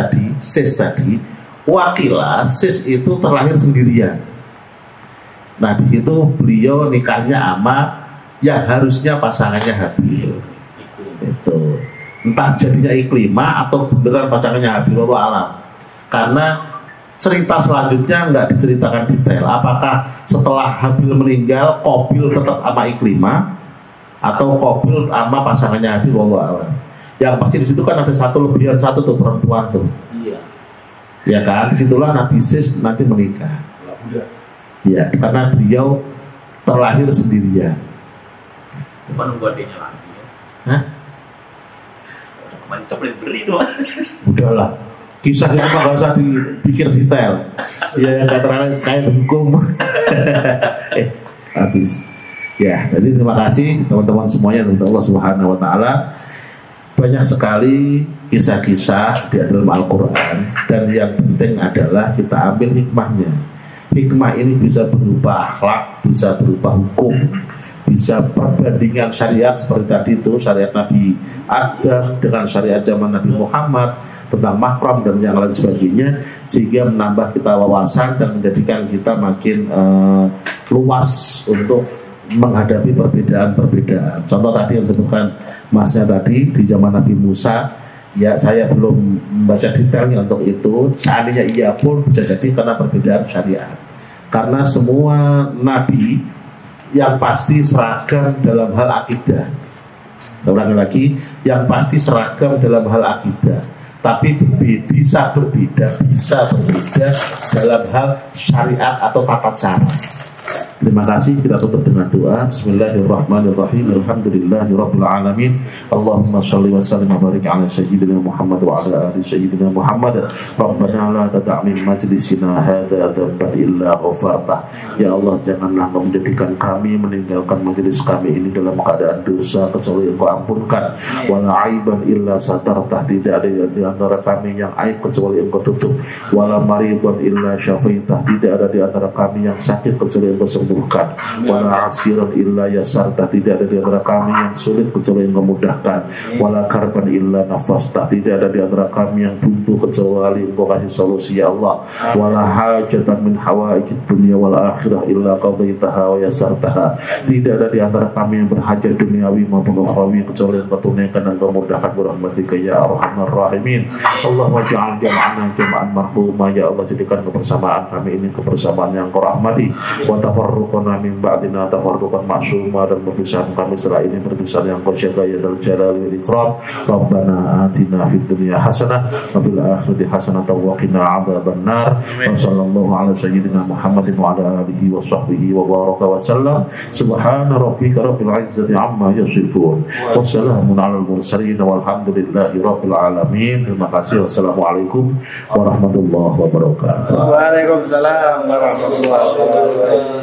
C: tadi, wakilah sis itu terlahir sendirian. Nah di situ beliau nikahnya sama yang harusnya pasangannya Habil. Itu entah jadinya Iklimah atau beneran pasangannya Habil, wallahu alam. Karena cerita selanjutnya nggak diceritakan detail. Apakah setelah Habil meninggal Qabil tetap sama Iklimah atau Qabil sama pasangannya Habil, wallahu alam. Yang pasti di situ kan ada satu lebihan satu tuh perempuan tuh.
G: Iya.
C: Ya kan, disitulah Nabi Sis nanti menikah. Ya, karena beliau terlahir sendirian.
F: Cuma nunggu adiknya lagi ya.
C: Hah?
F: Kemarin coklat beri doang.
C: Udahlah, Kisah itu nggak usah dipikir detail. Ya yang kata kayak hukum. Habis. Ya, jadi terima kasih teman-teman semuanya untuk Allah Subhanahu Wa Taala. Banyak sekali kisah-kisah di dalam Al-Quran, dan yang penting adalah kita ambil hikmahnya. Hikmah ini bisa berupa akhlak, bisa berupa hukum, bisa perbandingan syariat seperti tadi itu, syariat Nabi Adam dengan syariat zaman Nabi Muhammad tentang mahram dan yang lain sebagainya, sehingga menambah kita wawasan dan menjadikan kita makin luas untuk menghadapi perbedaan-perbedaan. Contoh tadi yang disebutkan Masnya tadi di zaman Nabi Musa, ya saya belum membaca detailnya untuk itu. Seandainya iya pun bisa jadi karena perbedaan syariat. Karena semua nabi yang pasti seragam dalam hal akidah. Ulangi lagi, yang pasti seragam dalam hal akidah, tapi bisa berbeda dalam hal syariat atau tata cara. Terima kasih, kita tutup dengan doa. Bismillahirrahmanirrahim. Alhamdulillahirabbil alamin. Allahumma shalli wa sallim wa barik ala sayyidina Muhammad wa ala ali sayyidina Muhammad. Rabbana la tada' min majlisina hadza dzamban illa ghafartah. Ya Allah, janganlah Engkau menjadikan kami meninggalkan majelis kami ini dalam keadaan dosa kecuali Engkau ampunkan. Wala aiban illa satartah, tidak ada di antara kami yang aib kecuali Engkau tutup. Wala maridan illa syafaitah, tidak ada di antara kami yang sakit kecuali Engkau sembuhkan. Wala asiran illa yasarta, tidak ada di antara kami yang sulit kecuali Engkau mudahkan. Wala karban illa nafasta, tidak ada di antara kami yang buntu kecuali Engkau kasih solusi ya Allah. Wala hajatan min hawaijid dunya wal akhirah illa qadaitaha wa yasartaha, tidak ada di antara kami yang berhajat duniawi maupun ukhrawi kecuali Engkau tunaikan dan Engkau mudahkan birahmatika ya arhamar rahimin. Allahumma ja'al jam'ana jam'an marhuma, ya Allah jadikan kebersamaan kami ini kebersamaan yang Engkau rahmati. Wa tafarruqana min ba'dina tafarruqan ma'suma, dan perpisahan kami setelah ini perpisahan yang Kau jaga ya dzal jalali wal ikram. Rabbana atina fid dunya hasanah wa fil akhirati hasanah wa qina adzabannar. Wa sallallahu ala sayyidina Muhammadin wa ala alihi wa sahbihi wa baraka wa sallam. Subhana rabbika rabbil izzati amma yasifun wa salamun alal mursalin walhamdulillahi rabbil alamin. Terima kasih. Wassalamualaikum warahmatullahi wabarakatuh.
I: Waalaikumsalam warahmatullahi wabarakatuh.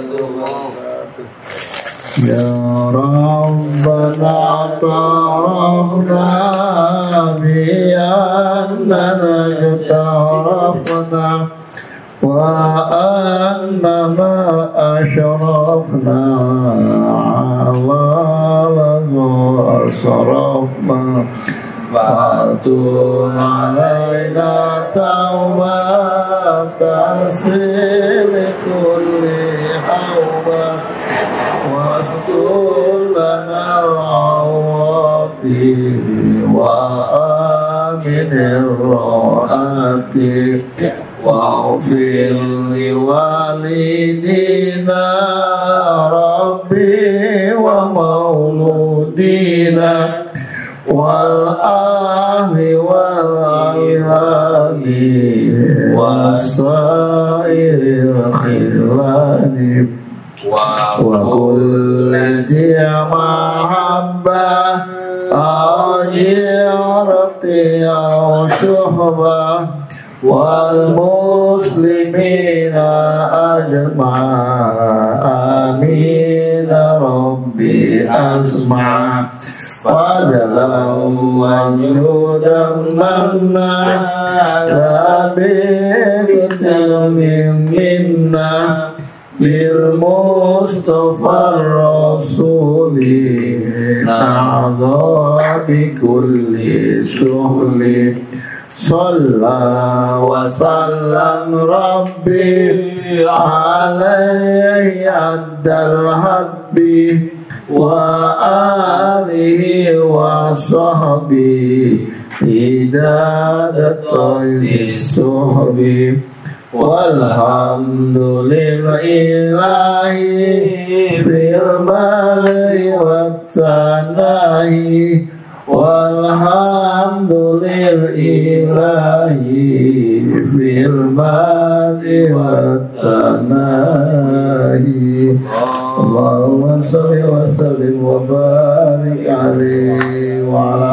B: Ya Rabbana tarafna bi'annana tarafna wa annama ashrafna ala lazu asrafna fa'atun alaina tawbatan sili kulli hawba wastur lana al-awati wa aminir ro'ati wa'ufir liwalidina rabbi wa mauludina wal ahli wal ailani wasairil khilani wa kulli mahabbah ajirati aw syuhbah wal muslimina ajma'in rabbi asma' fadalam wa yudam manna labirna min minna bil mustafa rasuli na'adha bi kulli suhli Salla wa sallam Rabbi alaihi addal habbi wa alihi wa sahbihi idadatai suhbi walhamdulillahi fil bari wa tanahi walhamdulillahi fil badi wa tanahi. Allahumma salli wa sallim wa barik alaihi wa ala